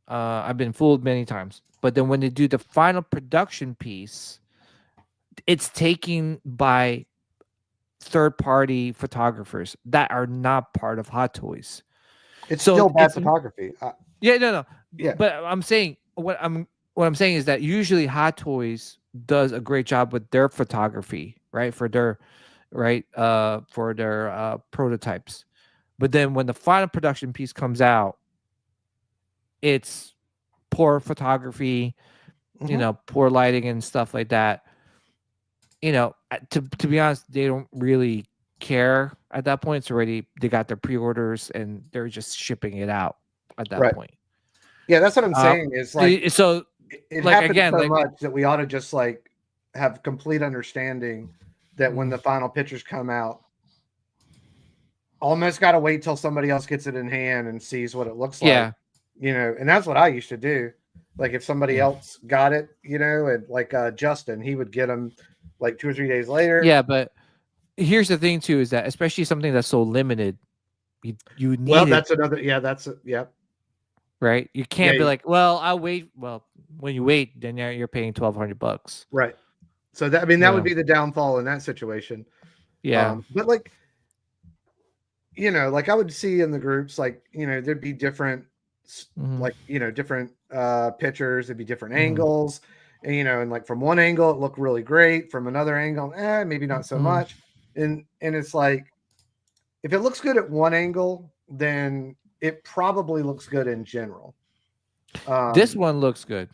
I've been fooled many times, but then when they do the final production piece, it's taken by third-party photographers that are not part of Hot Toys. It's So still bad it's photography. yeah, no, Yeah. but I'm saying what I'm saying is that usually Hot Toys does a great job with their photography, right? For their prototypes. But then when the final production piece comes out, it's poor photography, Mhm. poor lighting and stuff like that. To be honest, they don't really care at that point. It's already they got their pre-orders and they're just shipping it out at that Right. point. Yeah, that's what I'm saying. Is like So it like happens again, so like much that we ought to just like have complete understanding that when Mm. the final pictures come out, almost got to wait till somebody else gets it in hand and sees what it looks like, yeah, and that's what I used to do. Like if somebody Yeah. else got it, and like Justin, he would get them like 2 or 3 days later. yeah, but here's the thing too is that especially something that's so limited, you need Well, it, that's another. Yeah, that's yeah. right? You can't be Yeah, like, well, I'll wait. Well, when you wait, then you're paying $1,200. right. So that that would Yeah. be the downfall in that situation. Yeah. But like like I would see in the groups, like, there'd be different, Mhm. like, different pictures, there'd be different Mhm. angles, and like from one angle, it looked really great. From another angle, maybe not so Mhm. much. And it's like, if it looks good at one angle, then it probably looks good in general. This one looks good,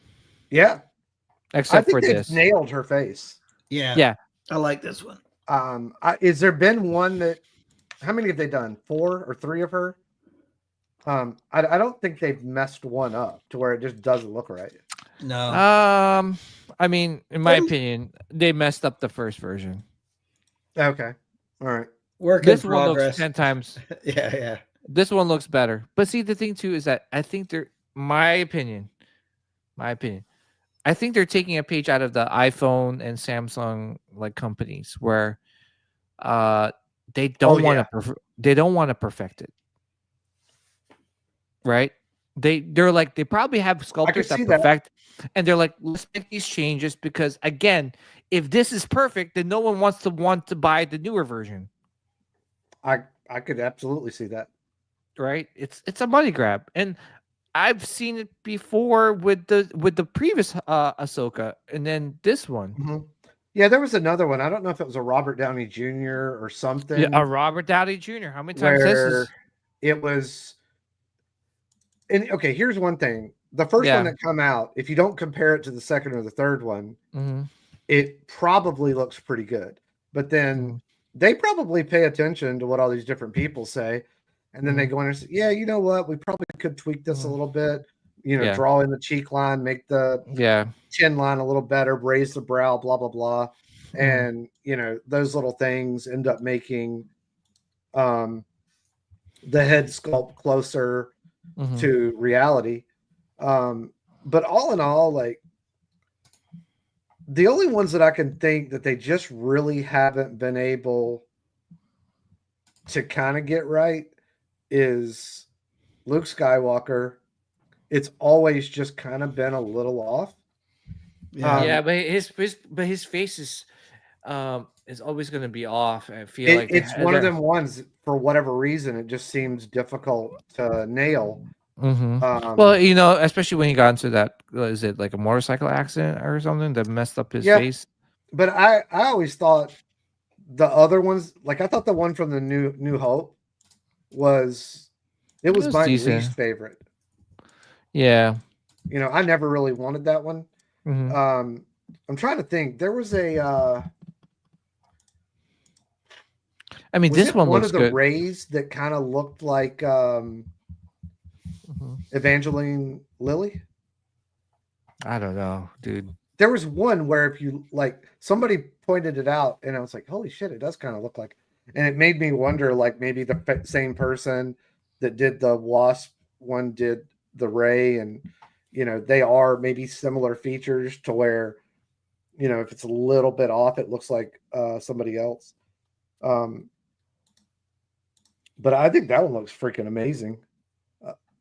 Yeah. I except think for they've this. nailed her face. Yeah. Yeah. I like this one. Is there been one that, how many have they done? 4 or 3 of her? I don't think they've messed one up to where it just doesn't look right. No. I mean, in my opinion, they messed up the first version. Okay. All right. Work This in one looks progress. 10 times. Yeah. This one looks better. But see, the thing too is that I think my opinion, I think they're taking a page out of the iPhone and Samsung like companies where they don't want to perfect it. Right? They're like they probably have sculptors that see that. perfect and they're like, let's make these changes because again, if this is perfect, then no one wants to buy the newer version. I could absolutely see that. Right? It's a money grab. And I've seen it before with the previous Ahsoka and then this one. Mm-hmm. Yeah, there was another one. I don't know if it was a Robert Downey Jr. or something. Yeah, a Robert Downey Jr. How many times this is? It was. And okay, here's one thing: the first one that come out, if you don't compare it to the second or the third one, it probably looks pretty good. But then they probably pay attention to what all these different people say, and then they go in and say, "Yeah, you know what? We probably could tweak this a little bit. Draw in the cheek line, make the chin line a little better, raise the brow, blah blah blah." And those little things end up making the head sculpt closer to reality. But all in all, like the only ones that I can think that they just really haven't been able to kind of get right is Luke Skywalker. It's always just kind of been a little off. Yeah, but his face is always going to be off. I feel like it's one of them ones for whatever reason it just seems difficult to nail. Well, especially when he got into that, is it like a motorcycle accident or something that messed up his face? But I always thought the other ones, like I thought the one from the New Hope was my decent. least favorite. Yeah. I never really wanted that one. I'm trying to think. There was a I mean, this one looks of the good. Rays that kind of looked like Evangeline Lilly. I don't know, dude. There was one where if you like somebody pointed it out and I was like, holy shit, it does kind of look like, And it made me wonder, like maybe the same person that did the Wasp one did the Ray, and they are maybe similar features to where if it's a little bit off, it looks like somebody else. But I think that one looks freaking amazing.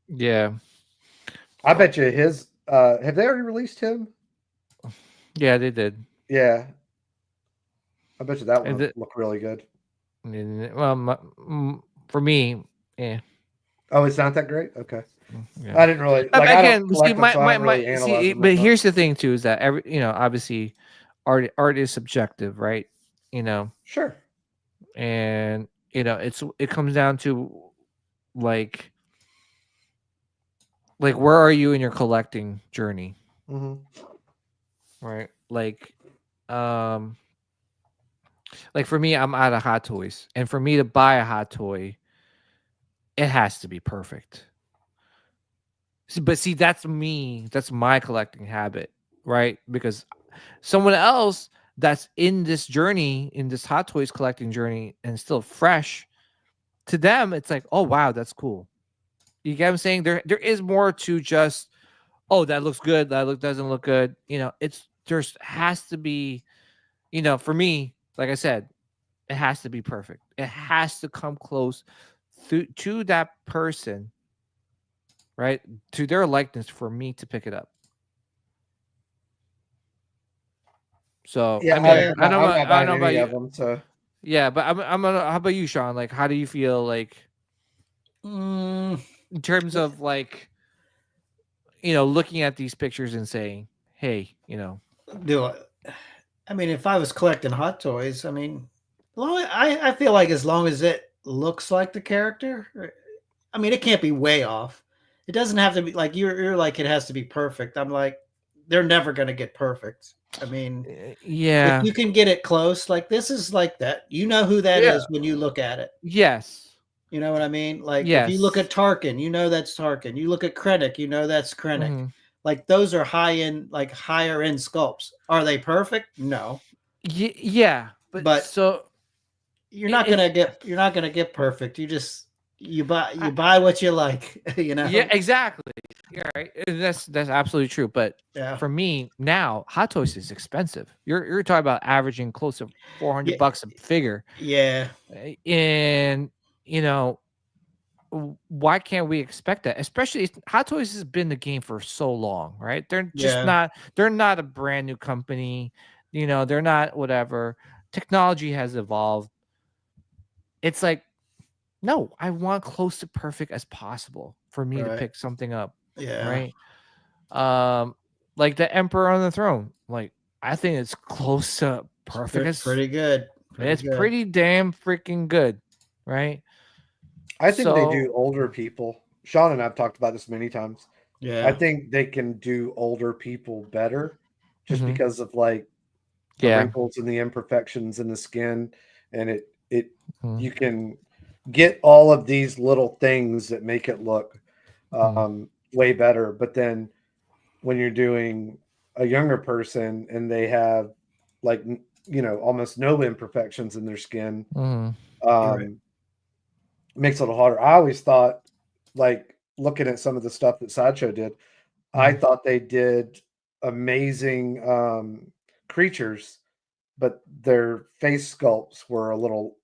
Yeah. I bet you his. Have they already released him? Yeah, they did. Yeah. I bet you that one would look really good. Well, for me, yeah. Oh, it's not that great. Okay. Yeah. I didn't really like. I don't collect them, so I don't really analyze them. But here's the thing too: is that obviously, art is subjective, right? Sure. And it comes down to like where are you in your collecting journey, right? Like for me, I'm out of Hot Toys, and for me to buy a Hot Toy, it has to be perfect. But see, that's me. That's my collecting habit, right? Because someone else that's in this journey, in this Hot Toys collecting journey, and still fresh, to them, it's like, oh wow, that's cool. You get what I'm saying? There is more to just, oh, that looks good, doesn't look good. There has to be, for me, like I said, it has to be perfect. It has to come close to that person, right? To their likeness for me to pick it up. So yeah, I mean, I'm not I don't know about any you. of them. So Yeah, but I'm gonna. How about you, Sean? Like, how do you feel like in terms of like, looking at these pictures and saying, hey, Do I mean, if I was collecting Hot Toys, I mean, I feel like as long as it looks like the character, I mean, it can't be way off. It doesn't have to be like you're like it has to be perfect. I'm like, they're never gonna get perfect. I mean, yeah, if you can get it close, like this is like that. You know who that is when you look at it. yes, You know what I mean? Like yes. if you look at Tarkin, you know that's Tarkin. You look at Krennic, you know that's Krennic. Mm-hmm. Like those are higher end sculpts. Are they perfect? No. Yeah, but so you're not gonna get perfect. You buy what you like. Yeah, exactly. Yeah, right. That's absolutely true. But for me now, Hot Toys is expensive. You're talking about averaging close to $400 a figure. Yeah, and why can't we expect that? Especially Hot Toys has been the game for so long, right? They're just not. They're not a brand new company. They're not whatever. Technology has evolved. It's like, no, I want close to perfect as possible for me to pick something up. Yeah. Right. Like the Emperor on the Throne. Like, I think it's close to perfect. It's pretty good. Pretty damn freaking good. Right. I think they do older people. Sean and I've talked about this many times. Yeah. I think they can do older people better just because of like the wrinkles and the imperfections in the skin. And you can get all of these little things that make it look way better. But then when you're doing a younger person and they have like, almost no imperfections in their skin, makes it a little harder. I always thought, like looking at some of the stuff that Sideshow did, I thought they did amazing creatures, but their face sculpts were a little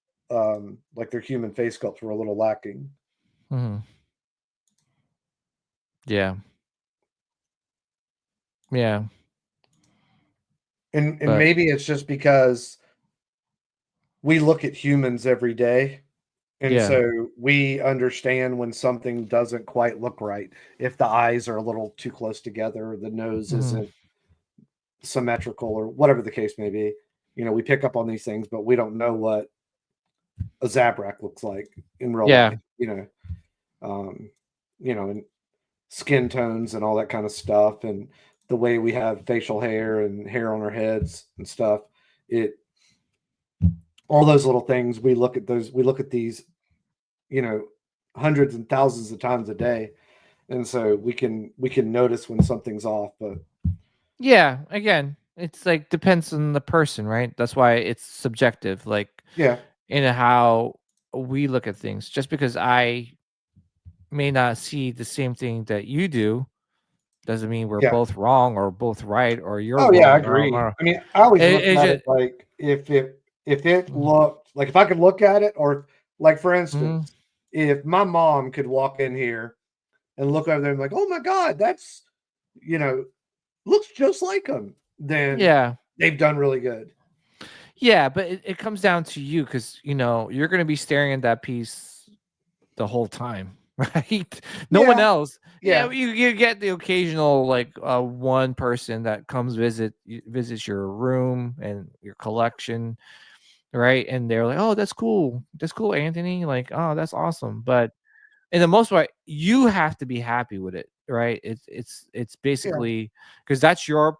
like their human face sculpts were a little lacking. Yeah. Yeah. And maybe it's just because we look at humans every day. And so we understand when something doesn't quite look right. If the eyes are a little too close together, or the nose isn't symmetrical, or whatever the case may be. We pick up on these things, but we don't know what a Zabrak looks like in real life. And skin tones and all that kind of stuff, and the way we have facial hair and hair on our heads and stuff. All those little things, we look at these, hundreds and thousands of times a day. And so we can notice when something's off. But yeah, again, it's like depends on the person, right? That's why it's subjective. Like, in how we look at things. Just because I may not see the same thing that you do doesn't mean we're Yeah. both wrong or both right or you're Oh yeah, I wrong. agree. I mean, I always look It's at just, it like if it Mhm, looked like if I could look at it, or like for mhm. instance, if my mom could walk in here and look over there and be like, oh my God, that's you know, looks just like him, then Yeah. they've done really good. Yeah, but it comes down to you because you're gonna be staring at that piece the whole time, right? No one Yeah, else. Yeah, yeah, you get the occasional like one person that comes visits your room and your collection, right? And they're like, "Oh, that's cool, Anthony." Like, "Oh, that's awesome." But in the most part, you have to be happy with it, right? It's yeah. basically because that's your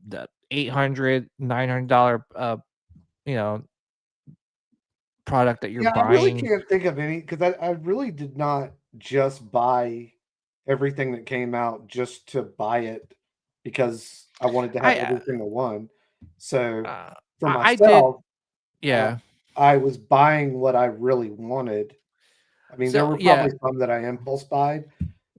the $800 $900 you know product that you're Yeah, I really buying. can't think of any because I really did not just buy everything that came out just to buy it because I wanted to have I every single one. So uh, for I did, myself, uh, yeah. I was buying what I really wanted. I mean, there So were yeah. probably some that I impulse buyed.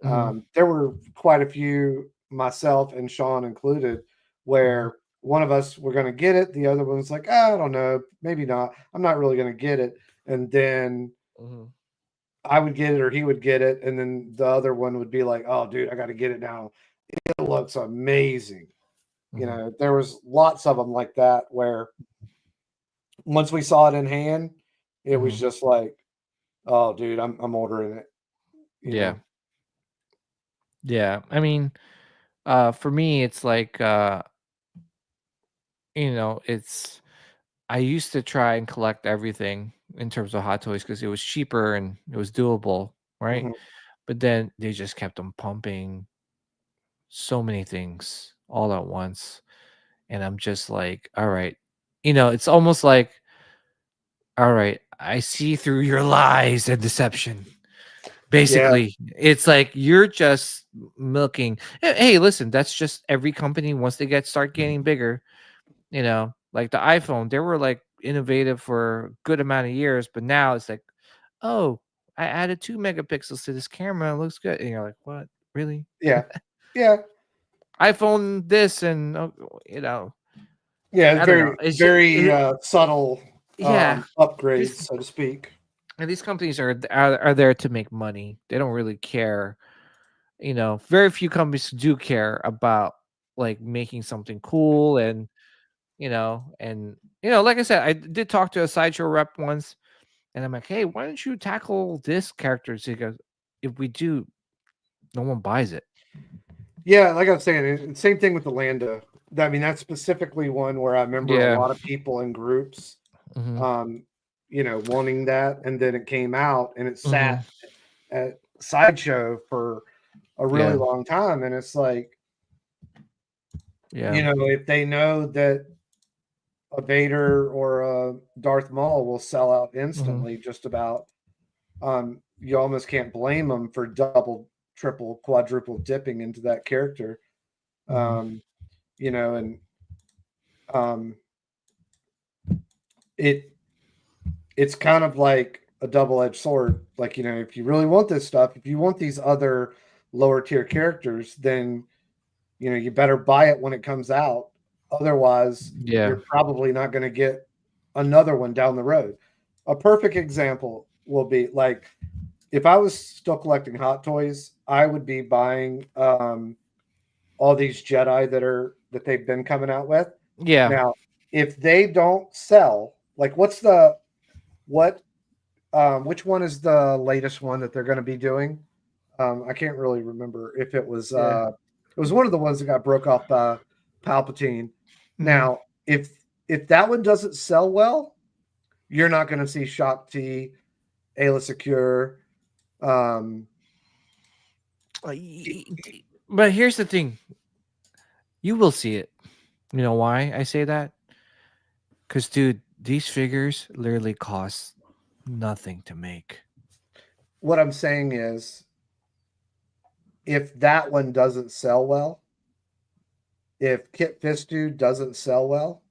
Mhm, There were quite a few, myself and Sean included, mhm, where one of us were going to get it, the other one was like, "Ah, I don't know, maybe not. I'm not really going to get it." And then mhm, I would get it or he would get it, and then the other one would be like, "Oh, dude, I got to get it now. It looks amazing." mhm. There was lots of them like that where once we saw it in hand, it was Mhm. just like, "Oh, dude, I'm ordering it." You Yeah. know? Yeah. I mean, for me, it's like, it's I used to try and collect everything in terms of Hot Toys because it was cheaper and it was doable, right? Mhm. But then they just kept on pumping so many things all at once, and I'm just like, all right, it's almost like, all right, I see through your lies and deception. Yeah, Basically, it's like you're just milking. Hey, listen, that's just every company once they start getting bigger. Like the iPhone, they were like innovative for a good amount of years, but now it's like, oh, I added 2 megapixels to this camera. It looks good. And you're like, what? Really? yeah, yeah. iPhone this and Yeah, I don't know. It's just, very, subtle, yeah. upgrades, These so to speak. and these companies are there to make money. They don't really care. Very few companies do care about like making something cool and like I said, I did talk to a sideshow rep once, and I'm like, hey, why don't you tackle this character? So he goes, if we do, no one buys it. Yeah, like I was saying, same thing with the Lando. I mean, that's specifically one where I remember a Yeah. lot of people in groups, Hmm. um, wanting that, and then it came out and it Hmm. sat at Sideshow for a really Yeah. long time, and it's like, Yeah. if they know that a Vader or a Darth Maul will sell out Hmm. instantly, just about, you almost can't blame them for double, triple, quadruple dipping into that character. Hmm. Um, and um, it it's kind of like a double-edged sword. Like, if you really want this stuff, if you want these other lower tier characters, then you better buy it when it comes out. Otherwise, Yeah. you're probably not going to get another one down the road. A perfect example will be like if I was still collecting Hot Toys, I would be buying all these Jedi that they've been coming out with. Yeah. Now, if they don't sell, like what which one is the latest one that they're going to be doing? I can't really remember if Yeah. it was one of the ones that got broke off by Palpatine. Hmm. Now, if that one doesn't sell well, you're not going to see Shock T, Ayla Secure. Um, But here's the thing: you will see it. You know why I say that? Because, dude, these figures literally cost nothing to make. what I'm saying is, if that one doesn't sell well, if Kit Fistu doesn't sell well,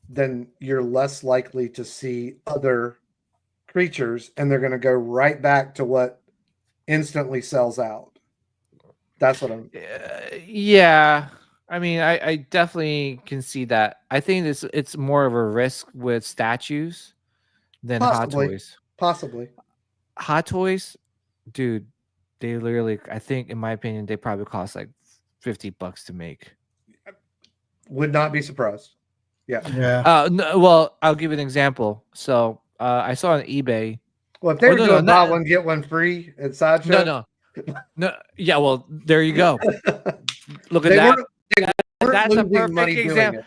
then you're less likely to see other creatures, and they're going to go right back to what instantly sells out. That's what I'm. Yeah. I mean, I definitely can see that. I think it's more of a risk with statues than Hot Toys. Possibly. Hot Toys, dude, they literally, I think, in my opinion, they probably cost like $50 to make. Would not be surprised. Yeah. No, well, I'll give you an example. So I saw on eBay. Well, if they were doing buy one get one free at Sideshow, no. Yeah, well, there you go. Look at that. That's a perfect example.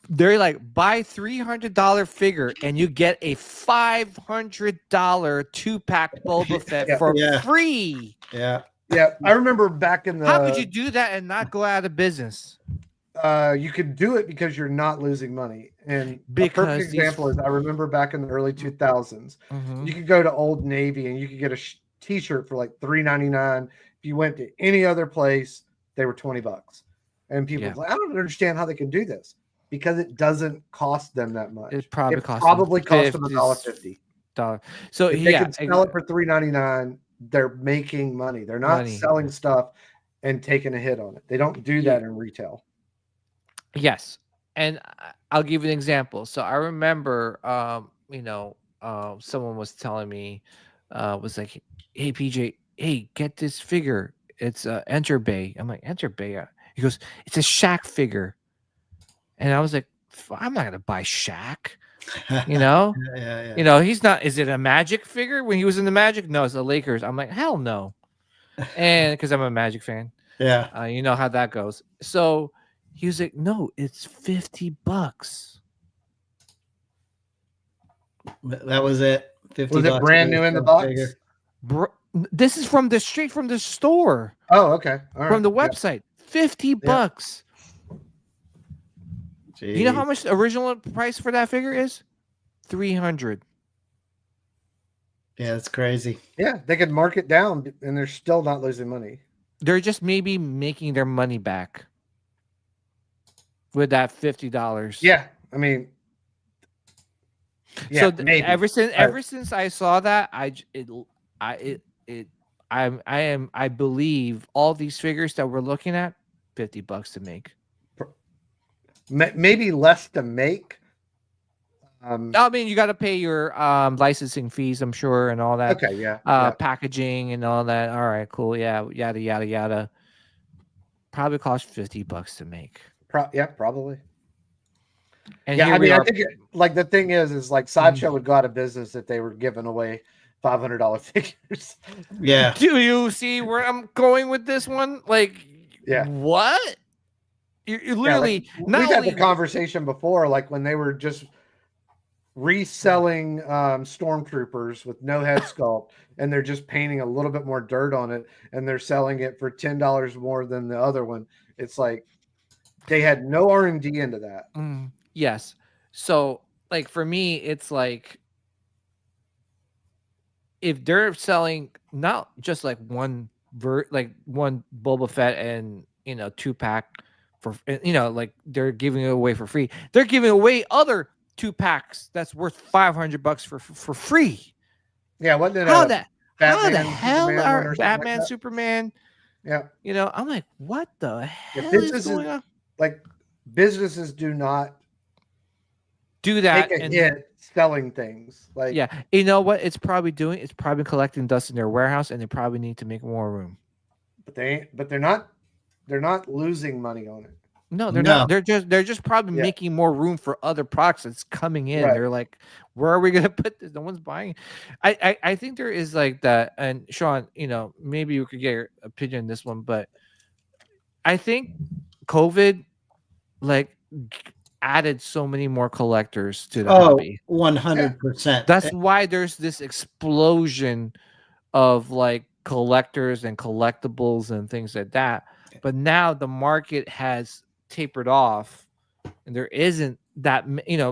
They're like, buy $300 figure and you get a $500 2-pack Boba Fett for free. Yeah. I remember back in the. How could you do that and not go out of business? You could do it because you're not losing money. And a perfect example is I remember back in the early 2000s, you could go to Old Navy and you could get a T-shirt for like $3.99. If you went to any other place, they were $20. And people were like, I don't understand how they can do this. Because it doesn't cost them that much. It probably cost them $1.50. So if they can sell it for $3.99, they're making money. They're not selling stuff and taking a hit on it. They don't do that in retail. Yes, and I'll give you an example. So I remember, someone was telling me, was like, "Hey PJ, hey, get this figure. It's Enter Bay." I'm like, "Enter Bay?" He goes, "It's a Shaq figure." And I was like, I'm not gonna buy Shaq, he's not. Is it a Magic figure when he was in the Magic? No, it's the Lakers. I'm like, hell no, and because I'm a Magic fan, you know how that goes. So he was like, no, it's $50. That was it. $50. Was it brand new in the box? This is straight from the store. Oh, okay. All right. From the website, $50. Jeez. You know how much the original price for that figure is? $300. Yeah, that's crazy. Yeah, they could mark it down and they're still not losing money. They're just maybe making their money back with that $50. Yeah, I mean, so ever since I saw that, I believe all these figures that we're looking at, $50 to make. Maybe less to make. I mean, you got to pay your licensing fees, I'm sure, and all that. Okay, packaging and all that. All right, cool. Yeah, yada yada yada. Probably cost $50 to make. Probably. And I mean, I think the thing is like Sideshow would go out of business if they were giving away $500 figures. Yeah. Do you see where I'm going with this one? Like, what? You literally we've had the conversation before, like when they were just reselling stormtroopers with no head sculpt and they're just painting a little bit more dirt on it and they're selling it for $10 more than the other one. It's like they had no R&D into that. Yes. So like for me, it's like if they're selling not just like one Boba Fett and 2-pack for like they're giving it away for free. They're giving away other 2-packs that's worth $500 for free. Yeah, what did how the hell are Batman, like Superman? Yeah, I'm like, what the hell is going on? Like businesses do not do that take a hit selling things. Like you know what it's probably doing? It's probably collecting dust in their warehouse, and they probably need to make more room. But they're not losing money on it. No, they're not. They're just probably making more room for other products that's coming in. Right. They're like, where are we gonna put this? No one's buying. I think there is like that. And Sean, maybe you could get your opinion on this one, but I think COVID like added so many more collectors to the hobby. 100%. That's why there's this explosion of like collectors and collectibles and things like that. But now the market has tapered off and there isn't that,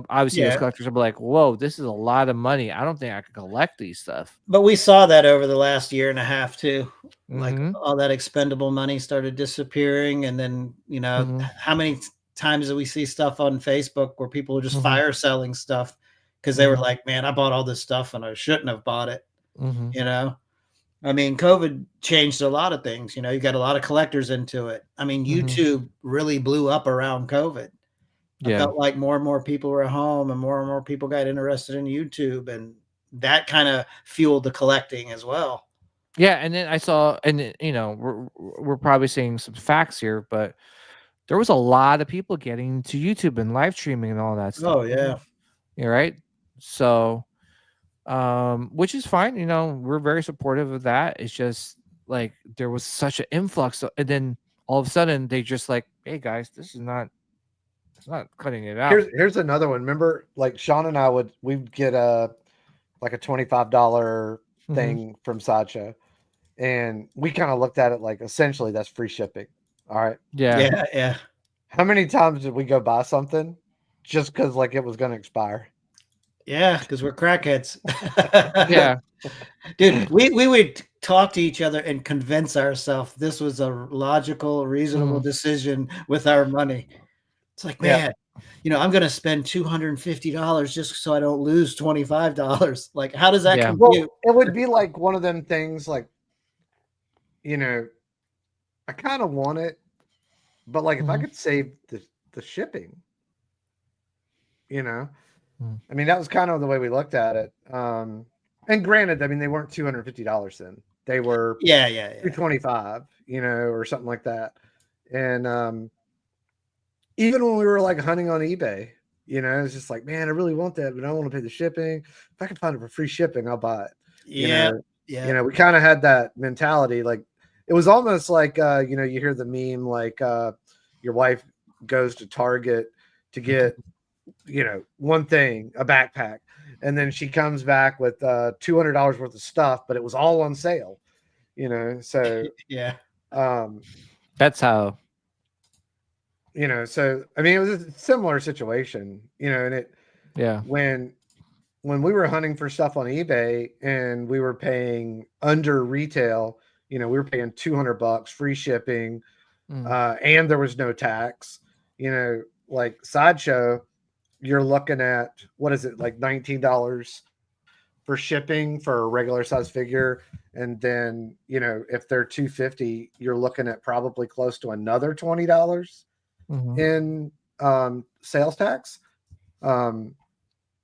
obviously those collectors are like, whoa, this is a lot of money. I don't think I could collect these stuff. But we saw that over the last year and a half too. Like all that expendable money started disappearing. And then, how many times do we see stuff on Facebook where people are just fire selling stuff because they were like, man, I bought all this stuff and I shouldn't have bought it. Mm-hmm. You know, I mean, COVID changed a lot of things. You know, you got a lot of collectors into it. I mean, YouTube really blew up around COVID. I felt like more and more people were at home and more people got interested in YouTube, and that kind of fueled the collecting as well. Yeah, and then I saw, and you know, we're probably saying some facts here, but there was a lot of people getting to YouTube and live streaming and all that stuff. Oh yeah. You're right. So, which is fine. You know, we're very supportive of that. It's just like there was such an influx, and then all of a sudden they just like, hey guys, it's not cutting it out. Here's another one. Remember, like Sean and I we'd get a $25 thing from Sideshow, and we kind of looked at it like essentially that's free shipping. All right. Yeah. How many times did we go buy something just because like it was going to expire? Yeah, because we're crackheads. Yeah. Dude, we would talk to each other and convince ourselves this was a logical, reasonable decision with our money. It's like, man, you know, I'm going to spend $250 just so I don't lose $25. Like, how does that compute? Well, it would be like one of them things like, you know, I kind of want it, but like if I could save the shipping, you know, I mean, that was kind of the way we looked at it. And granted, I mean, they weren't $250 then. They were $225, you know, or something like that. And even when we were like hunting on eBay, you know, it's just like, man, I really want that, but I don't want to pay the shipping. If I can find it for free shipping, I'll buy it. You know, we kind of had that mentality. Like it was almost like, you know, you hear the meme, like your wife goes to Target to get, you know, one thing, a backpack, and then she comes back with $200 worth of stuff, but it was all on sale, you know. So that's how, you know. So I mean, it was a similar situation, you know. And it when we were hunting for stuff on eBay and we were paying under retail, you know, we were paying $200 free shipping, and there was no tax, you know. Like Sideshow, you're looking at, what is it, like $19 for shipping for a regular size figure, and then, you know, if they're $250, you're looking at probably close to another $20 in sales tax. You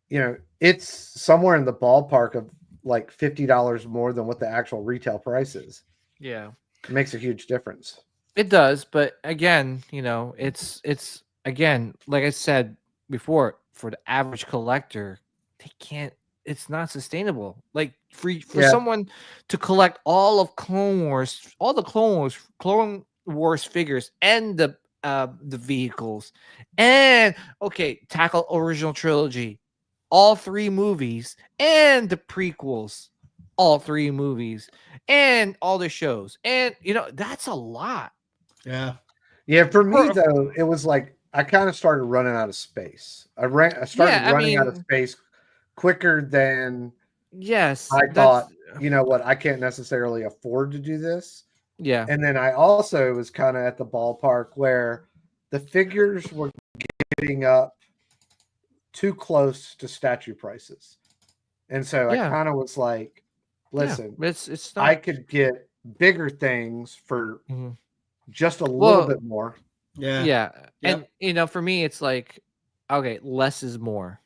know, it's somewhere in the ballpark of like $50 more than what the actual retail price is. Yeah, it makes a huge difference. It does, but again, you know, it's again, like I said before, for the average collector, they can't. It's not sustainable. Like for someone to collect all of Clone Wars, all the Clone Wars figures, and the vehicles, and tackle original trilogy, all 3 movies, and the prequels, all 3 movies, and all the shows, and you know that's a lot. Yeah. For me though, it was like I kind of started running out of space. I started running out of space quicker than I thought. You know what? I can't necessarily afford to do this. Yeah. And then I also was kind of at the ballpark where the figures were getting up too close to statue prices. And so I kind of was like, listen, it's not... I could get bigger things for just a little bit more. Yeah. And you know, for me, it's like, okay, less is more.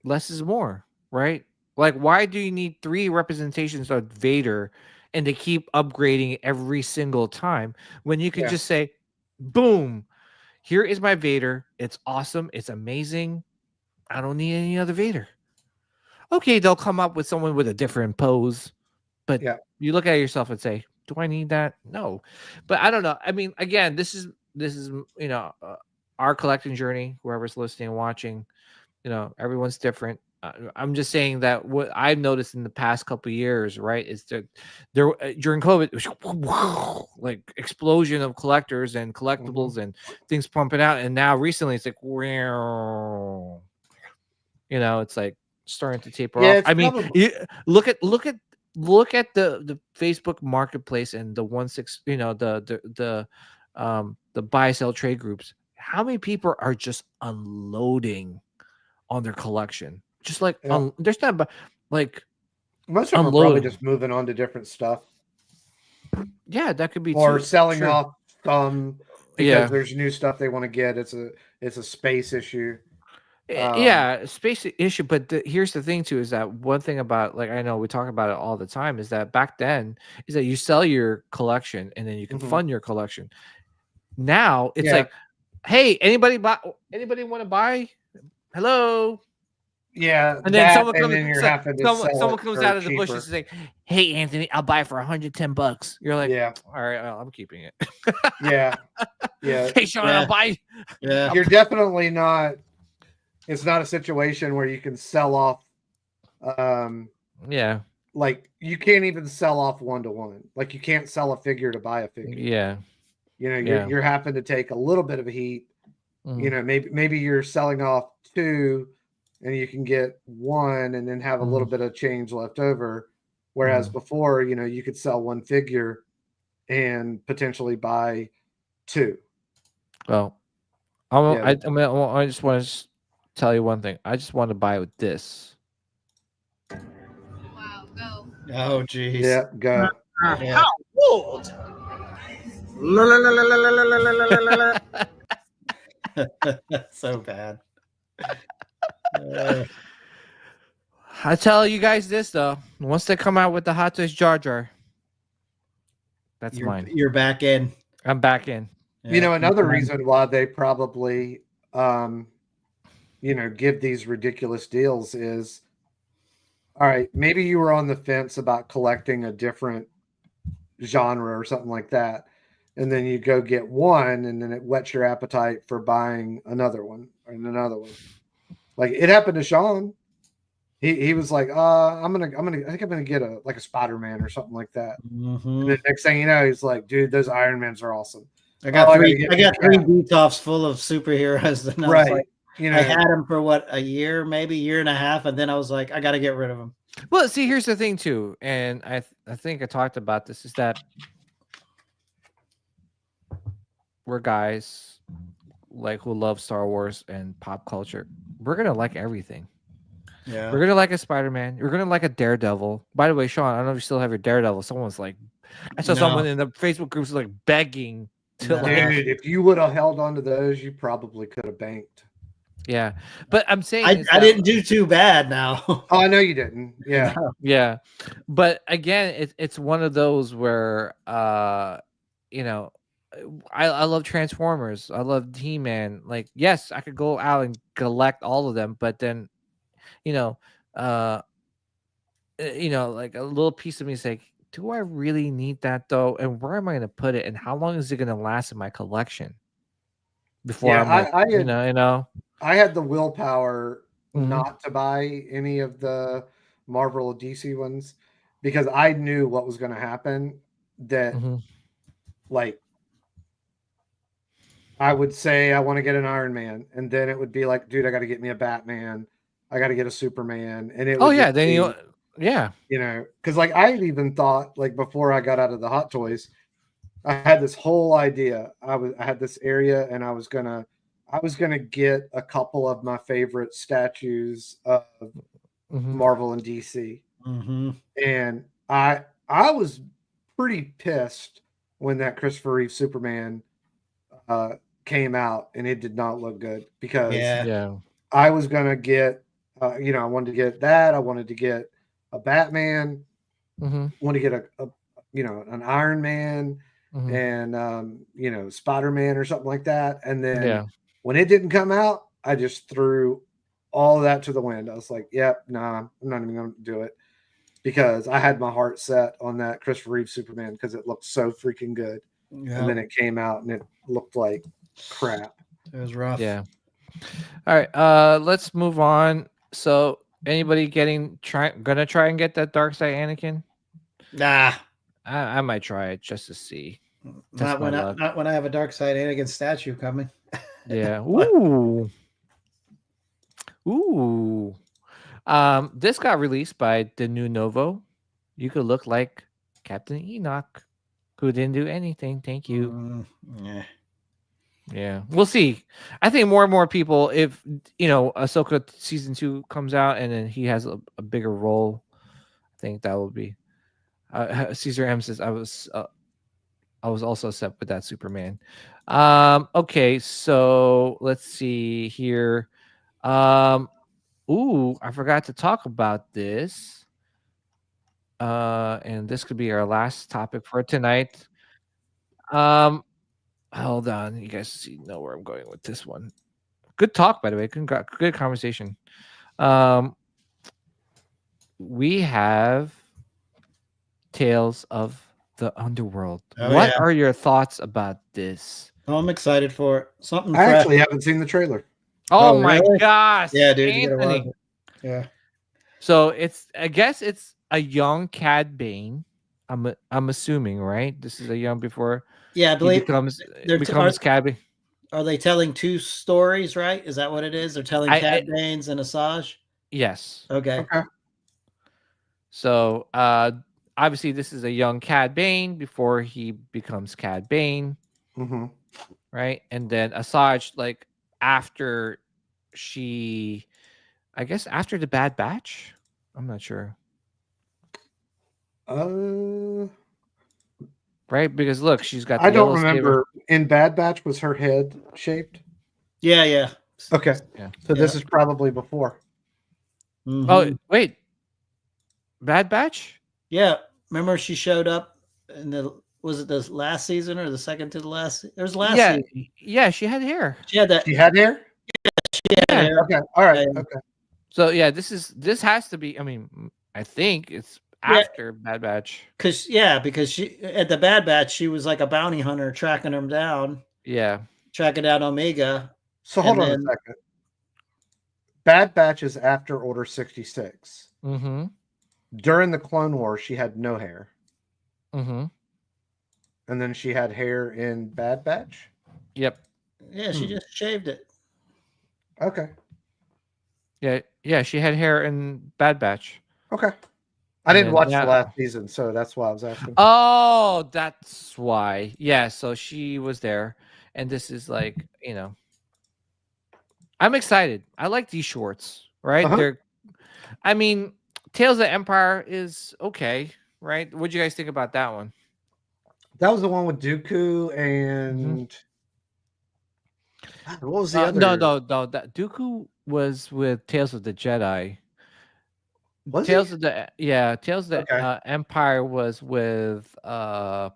Less is more, right? Like, why do you need 3 representations of Vader and they keep upgrading every single time when you can just say, boom, here is my Vader. It's awesome. It's amazing. I don't need any other Vader. Okay, they'll come up with someone with a different pose, but you look at yourself and say, do I need that? No. But I don't know. I mean, again, this is you know, our collecting journey. Whoever's listening and watching, you know, everyone's different. I'm just saying that what I've noticed in the past couple of years, right, is that there during COVID, it was like explosion of collectors and collectibles and things pumping out, and now recently it's like, you know, it's like starting to taper off. I mean, look at the Facebook marketplace and the you know, the buy sell trade groups. How many people are just unloading on their collection. Just like Yeah. there's not like Most of them are probably unloading. just moving on to different stuff Yeah, that could be or too. selling True. off some because Yeah. there's new stuff they want to get. It's a space issue. Yeah, space issue. But here's the thing too: is that one thing about like I know we talk about it all the time. Is that back then is that you sell your collection and then you can Mhm. fund your collection. Now it's Yeah. like, hey, anybody want to buy? Hello. Yeah, And then that, someone and comes, then you're having to sell someone it comes for out of the cheaper. bushes and saying, "Hey, Anthony, I'll buy it for $110." You're like, Yeah, all right, well, I'm keeping it. yeah, yeah. Hey, Sean, Yeah. I'll buy. Yeah. You're definitely not. It's not a situation where you can sell off. Yeah, Like you can't even sell off 1-to-1. Like you can't sell a figure to buy a figure. yeah, You know, yeah. you're having to take a little bit of a heat. Mhm. You know, maybe you're selling off 2, and you can get 1, and then have a little bit of change left over. Whereas before, you know, you could sell 1 figure and potentially buy 2. Well, Yeah. I just want to tell you one thing. I just want to buy with this. Wow, go. Oh, geez. Yeah, go. Yeah. Old. So bad. I tell you guys this though. Once they come out with the Hot Toys Jar Jar, that's mine. You're back in. I'm back in. You know, another reason why they probably, you know, give these ridiculous deals is, all right, maybe you were on the fence about collecting a different genre or something like that, and then you go get one, and then it whets your appetite for buying another one and another one. Like it happened to Sean. He was like, I think I'm gonna get a Spider-Man or something like that. Mm-hmm. And the next thing you know, he's like, dude, those Iron Mans are awesome. I got three Cap. detops full of superheroes. And I was like, you know, I had them for what, a year, maybe year and a half, and then I was like, I got to get rid of them. Well, see, here's the thing too, and I think I talked about this, is that we're guys like who love Star Wars and pop culture. We're gonna like everything. Yeah, we're gonna like a Spider-Man. You're gonna like a Daredevil. By the way, Sean, I don't know if you still have your Daredevil. Someone's like, I saw someone in the Facebook groups like begging to like. Dude, if you would have held on to those, you probably could have banked. Yeah, but I'm saying I didn't do too bad now. Oh, I know you didn't. Yeah, yeah, but again, it's one of those where you know, I love Transformers. I love He-Man. Like, yes, I could go out and collect all of them, but then, you know, like a little piece of me is like, do I really need that though? And where am I going to put it? And how long is it going to last in my collection? Before I'm like, I had the willpower not to buy any of the Marvel or DC ones because I knew what was going to happen. That like I would say I want to get an Iron Man, and then it would be like, dude, I got to get me a Batman, I got to get a Superman, and it. Then because like I had even thought like before I got out of the Hot Toys, I had this whole idea. I had this area, and I was gonna get a couple of my favorite statues of Marvel and DC, and I was pretty pissed when that Christopher Reeve Superman came out, and it did not look good because I was gonna get, I wanted to get that. I wanted to get a Batman. Want to get a an Iron Man and Spider-Man or something like that. And then when it didn't come out, I just threw all of that to the wind. I was like, yep, nah, I'm not even going to do it because I had my heart set on that Christopher Reeve Superman because it looked so freaking good. Yep. And then it came out and it looked like crap. It was rough. Yeah. All right. Let's move on. So anybody gonna try and get that Dark Side Anakin? Nah. I might try it just to see. Not when I have a Dark Side Anakin statue coming. Yeah. Ooh. Ooh. This got released by the new Novo. You could look like Captain Enoch, who didn't do anything. Thank you. Yeah. Yeah, we'll see. I think more and more people, if Ahsoka season 2 comes out and then he has a bigger role, I think that will be. Caesar M says I was also set with that Superman. Okay, so let's see here. I forgot to talk about this. And this could be our last topic for tonight. Hold on, you guys know where I'm going with this one. Good talk, by the way. Good conversation. We have Tales of the Underworld. Oh, What yeah. are your thoughts about this? Oh, I'm excited for it. Something I fresh. actually haven't seen the trailer. Oh, Oh, my really? gosh. Yeah, dude, you gotta watch Anthony. it. Yeah. So I guess it's a young Cad Bane. I'm assuming, right? This is a young before Yeah, I he believe becomes they're Cad Bane. are they telling two stories, right? Is that what it is? They're telling Cad Bane's and Asajj? Yes. Okay. So obviously this is a young Cad Bane before he becomes Cad Bane. Mm-hmm. Right? And then Asajj, like after I guess after the Bad Batch? I'm not sure. Right? Because look, she's got the I don't yellow remember. In Bad Batch, was her head shaped? Yeah. Okay. Yeah. So this is probably before. Mm-hmm. Oh, wait. Bad Batch? Yeah. Remember she showed up in was it the last season or the second to the last? It was last season. Yeah, she had hair. She had that. She had hair? She had hair. Okay. All right. Yeah. Okay. So yeah, this has to be, I mean, I think it's after Bad Batch. Because she at the Bad Batch, she was like a bounty hunter tracking him down. Yeah. Tracking down Omega. So hold on a second. Bad Batch is after Order 66. Mm-hmm. During the Clone Wars, she had no hair. Mm-hmm. And then she had hair in Bad Batch? Yep. Yeah, she just shaved it. Okay. Yeah, she had hair in Bad Batch. Okay. I didn't watch the last season, so that's why I was asking. Oh, that's why. Yeah, so she was there. And this is like, I'm excited. I like these shorts, right? Uh-huh. I mean, Tales of the Empire is okay, right? What'd you guys think about that one? That was the one with Dooku and what was the other? No. That Dooku was with Tales of the Jedi. Was Tales he? of the Empire was with what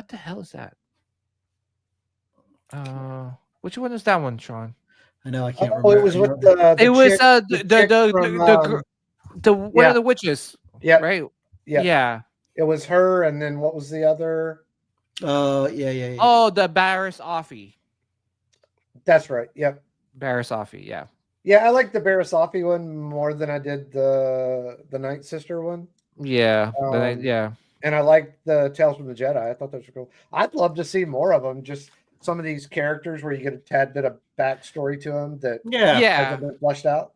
the hell is that? Which one is that one, Sean? I know I can't remember. It was with the it was chick, the one of the witches. Yeah. Right. Yeah. It was her, and then what was the other? Yeah. Oh, the Barriss Offee. That's right. Yep. Barriss Offee. Yeah. Yeah, I like the Barriss Offee one more than I did the Night Sister one. Yeah. And I liked the Tales from the Jedi. I thought those were cool. I'd love to see more of them. Just some of these characters where you get a tad bit of backstory to them that hasn't been fleshed out.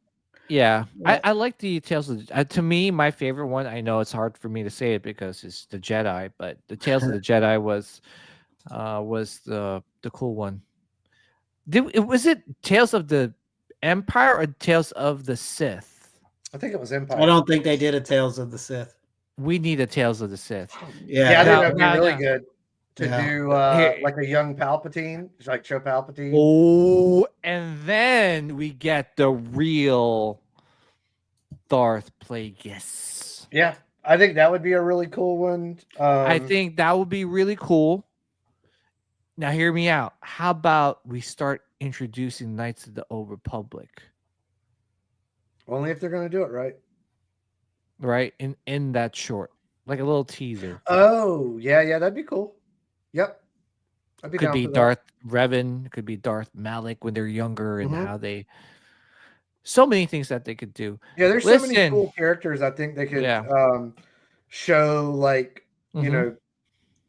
Yeah. I like the Tales of to me, my favorite one, I know it's hard for me to say it because it's the Jedi, but the Tales of the Jedi was the cool one. Was it Tales of the Empire or Tales of the Sith? I think it was Empire. I don't think they did a Tales of the Sith. We need a Tales of the Sith. Yeah, I think that'd be really good to do like a young Palpatine, just like show Palpatine. Oh, and then we get the real Darth Plagueis. Yeah, I think that would be a really cool one. I think that would be really cool. Now, hear me out. How about we start introducing Knights of the Old Republic? Only if they're going to do it right. Right? In that short. Like a little teaser. Oh, yeah, that'd be cool. Yep. Could be Darth Revan. Could be Darth Malik when they're younger and how they... So many things that they could do. Yeah, there's so many cool characters I think they could show, like, you know,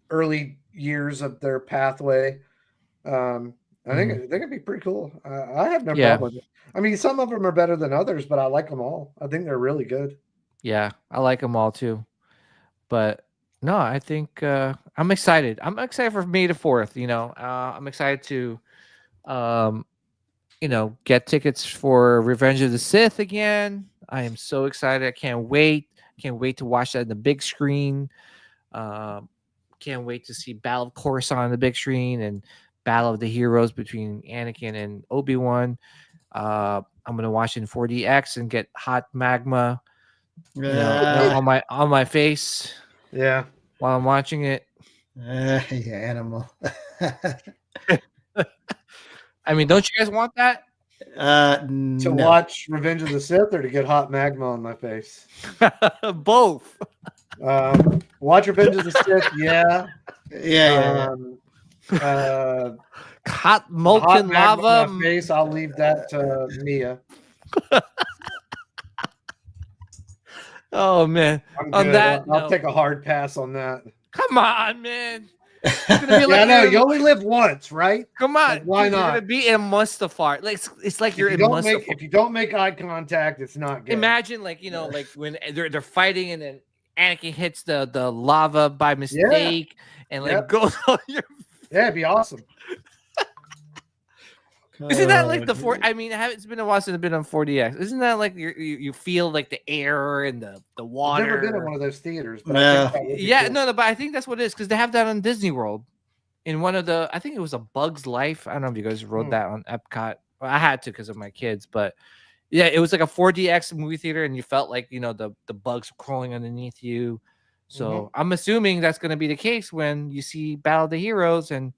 early years of their pathway. I think they could be pretty cool. I have no problem with it. I mean, some of them are better than others, but I like them all. I think they're really good. Yeah, I like them all too. But No, I think I'm excited. I'm excited for May the 4th. I'm excited to, um, get tickets for Revenge of the Sith again. I am so excited. I can't wait. Can't wait to watch that in the big screen. Um, can't wait to see Battle of Coruscant on the big screen and Battle of the Heroes between Anakin and Obi-Wan. I'm gonna watch it in 4DX and get hot magma, on my face. Yeah. While I'm watching it. Yeah, animal. I mean, don't you guys want that? To watch Revenge of the Sith or to get hot magma on my face? Both. Watch Revenge of the Sith, yeah. Hot molten lava on my face. I'll leave that to Mia. Oh man! On that, I'll take a hard pass on that. Come on, man! I know you only live once, right? Come on, like, why not? You're gonna be in Mustafar. Like it's like you're in Mustafar. If you don't make eye contact, it's not good. Imagine like when they're fighting and then Anakin hits the lava by mistake and goes on your. Yeah, it'd be awesome. Isn't that like the 4? I mean, it's been a while since I've been on 4DX. Isn't that like you feel like the air and the water? I've never been in one of those theaters. But but I think that's what it is because they have that on Disney World. In one of I think it was a Bug's Life. I don't know if you guys rode that on Epcot. Well, I had to because of my kids, but yeah, it was like a 4DX movie theater, and you felt like the bugs crawling underneath you. So I'm assuming that's going to be the case when you see Battle of the Heroes, and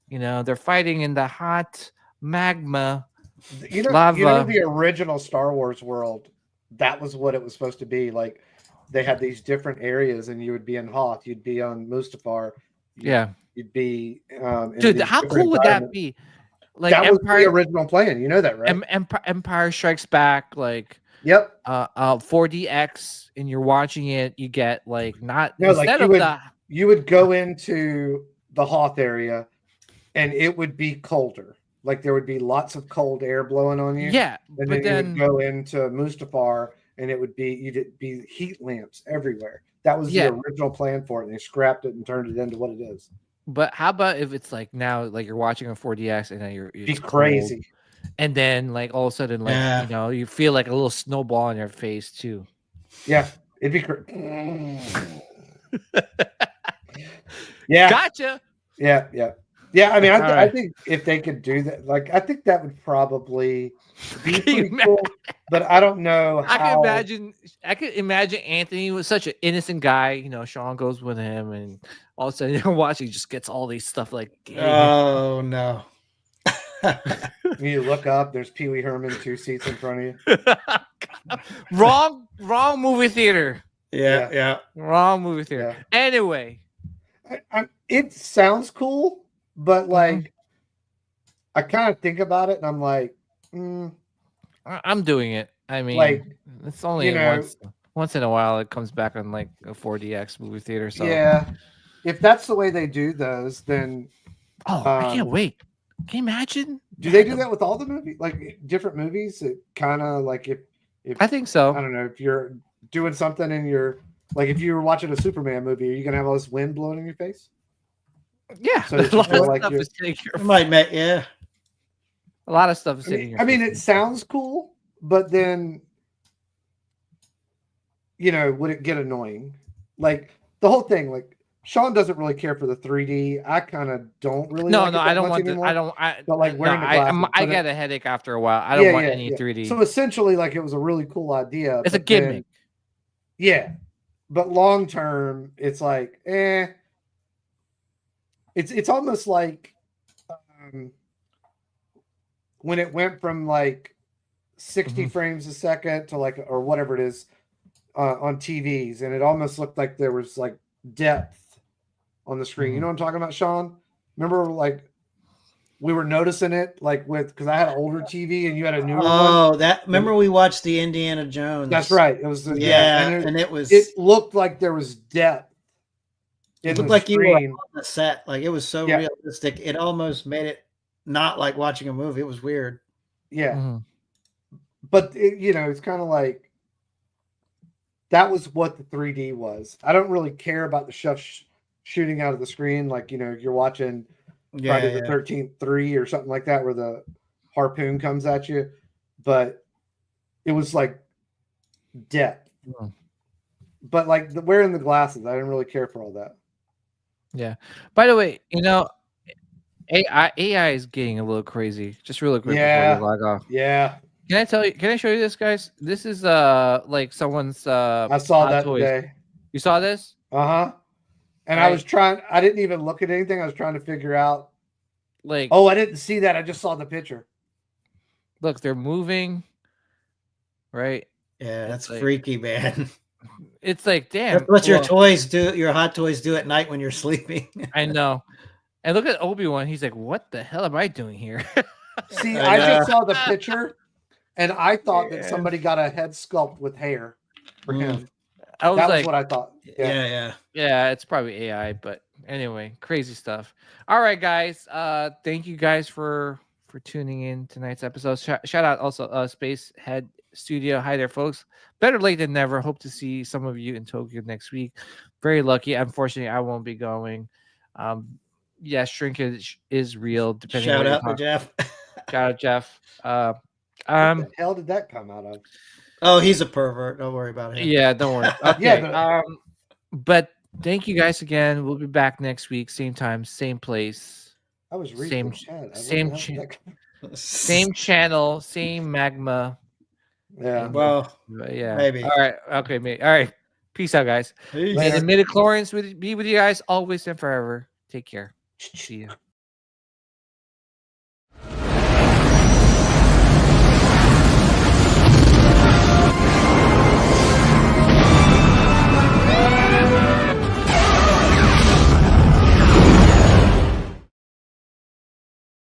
they're fighting in the hot magma, lava. The original Star Wars world, that was what it was supposed to be. Like they had these different areas, and you would be in Hoth, you'd be on Mustafar, you'd be. Dude, how cool would that be? Like that was the original plan. You know that, right? Empire Strikes Back, like. Yep. 4DX, and you're watching it. You get you would go into the Hoth area, and it would be colder. Like there would be lots of cold air blowing on you. Yeah, and then you would go into Mustafar, and you'd be heat lamps everywhere. That was the original plan for it, and they scrapped it and turned it into what it is. But how about if it's like now, like you're watching a 4DX, and then you're crazy, cold, and then like all of a sudden, like you feel like a little snowball on your face too. Yeah, it'd be great. Yeah, gotcha. Yeah. I mean, I think if they could do that, like, I think that would probably be pretty cool. But I don't know how. I could imagine Anthony was such an innocent guy. Sean goes with him, and all of a sudden you're watching, he just gets all these stuff like. Oh no! You look up. There's Pee Wee Herman 2 seats in front of you. Wrong movie theater. Yeah. Wrong movie theater. Yeah. Anyway, it sounds cool. But like, I kind of think about it, and I'm like, I'm doing it. I mean, like, it's only once in a while it comes back on like a 4DX movie theater. So yeah, if that's the way they do those, then I can't wait. Can you imagine? Do they do that with all the movies, like different movies? It kind of like if I think so. I don't know if you're doing something and you're like if you were watching a Superman movie, are you gonna have all this wind blowing in your face? Yeah, so a lot of stuff is sitting here. A lot of stuff is sitting here. I mean, it sounds cool, but then would it get annoying? Like the whole thing, like Sean doesn't really care for the 3D. I kind of don't really. No, I don't want anymore. But like wearing the glasses, I get a headache after a while. I don't want any 3D. So essentially, like it was a really cool idea. It's a gimmick. But long term, it's like It's almost like when it went from like 60 frames a second to like or whatever it is on TVs, and it almost looked like there was like depth on the screen. You know what I'm talking about, Sean? Remember, like we were noticing it, like because I had an older TV and you had a newer one. Oh, remember we watched the Indiana Jones. That's right. It was and it looked like there was depth. It looked like you were on the set. Like it was so realistic. It almost made it not like watching a movie. It was weird. Yeah. But it's kind of like that was what the 3D was. I don't really care about the stuff shooting out of the screen, like you're watching Friday the 13th 3 or something like that, where the harpoon comes at you, but it was like depth. But like wearing the glasses, I didn't really care for all that. Yeah. By the way, AI is getting a little crazy. Just really quick before we log off. Yeah. Can I show you this, guys? This is like someone's I saw that toys. today. You saw this? Uh-huh. And right. I didn't even look at anything. I was trying to figure out like, oh, I didn't see that. I just saw the picture. Look, they're moving. Right? Yeah, that's freaky, man. It's like, damn. That's what your toys do. Your hot toys do at night when you're sleeping. I know. And look at Obi-Wan. He's like, what the hell am I doing here? See, I just saw the picture, and I thought that somebody got a head sculpt with hair for him. That was what I thought. Yeah. It's probably AI, but anyway, crazy stuff. All right, guys. Thank you guys for tuning in tonight's episode. Shout out also Space Head Studio. Hi there, folks. Better late than never. Hope to see some of you in Tokyo next week. Very lucky. Unfortunately, I won't be going. Shrinkage is real. Depending Shout out to Jeff. Shout out Jeff. What the hell did that come out of? Oh, he's a pervert. Don't worry about him. Yeah, don't worry. Okay. But thank you guys again. We'll be back next week, same time, same place. I was reading same channel, same magma. Yeah. Well, yeah. Maybe. All right. Okay, mate. All right. Peace out, guys. Peace. May the midichlorians be with you guys always and forever. Take care. See you.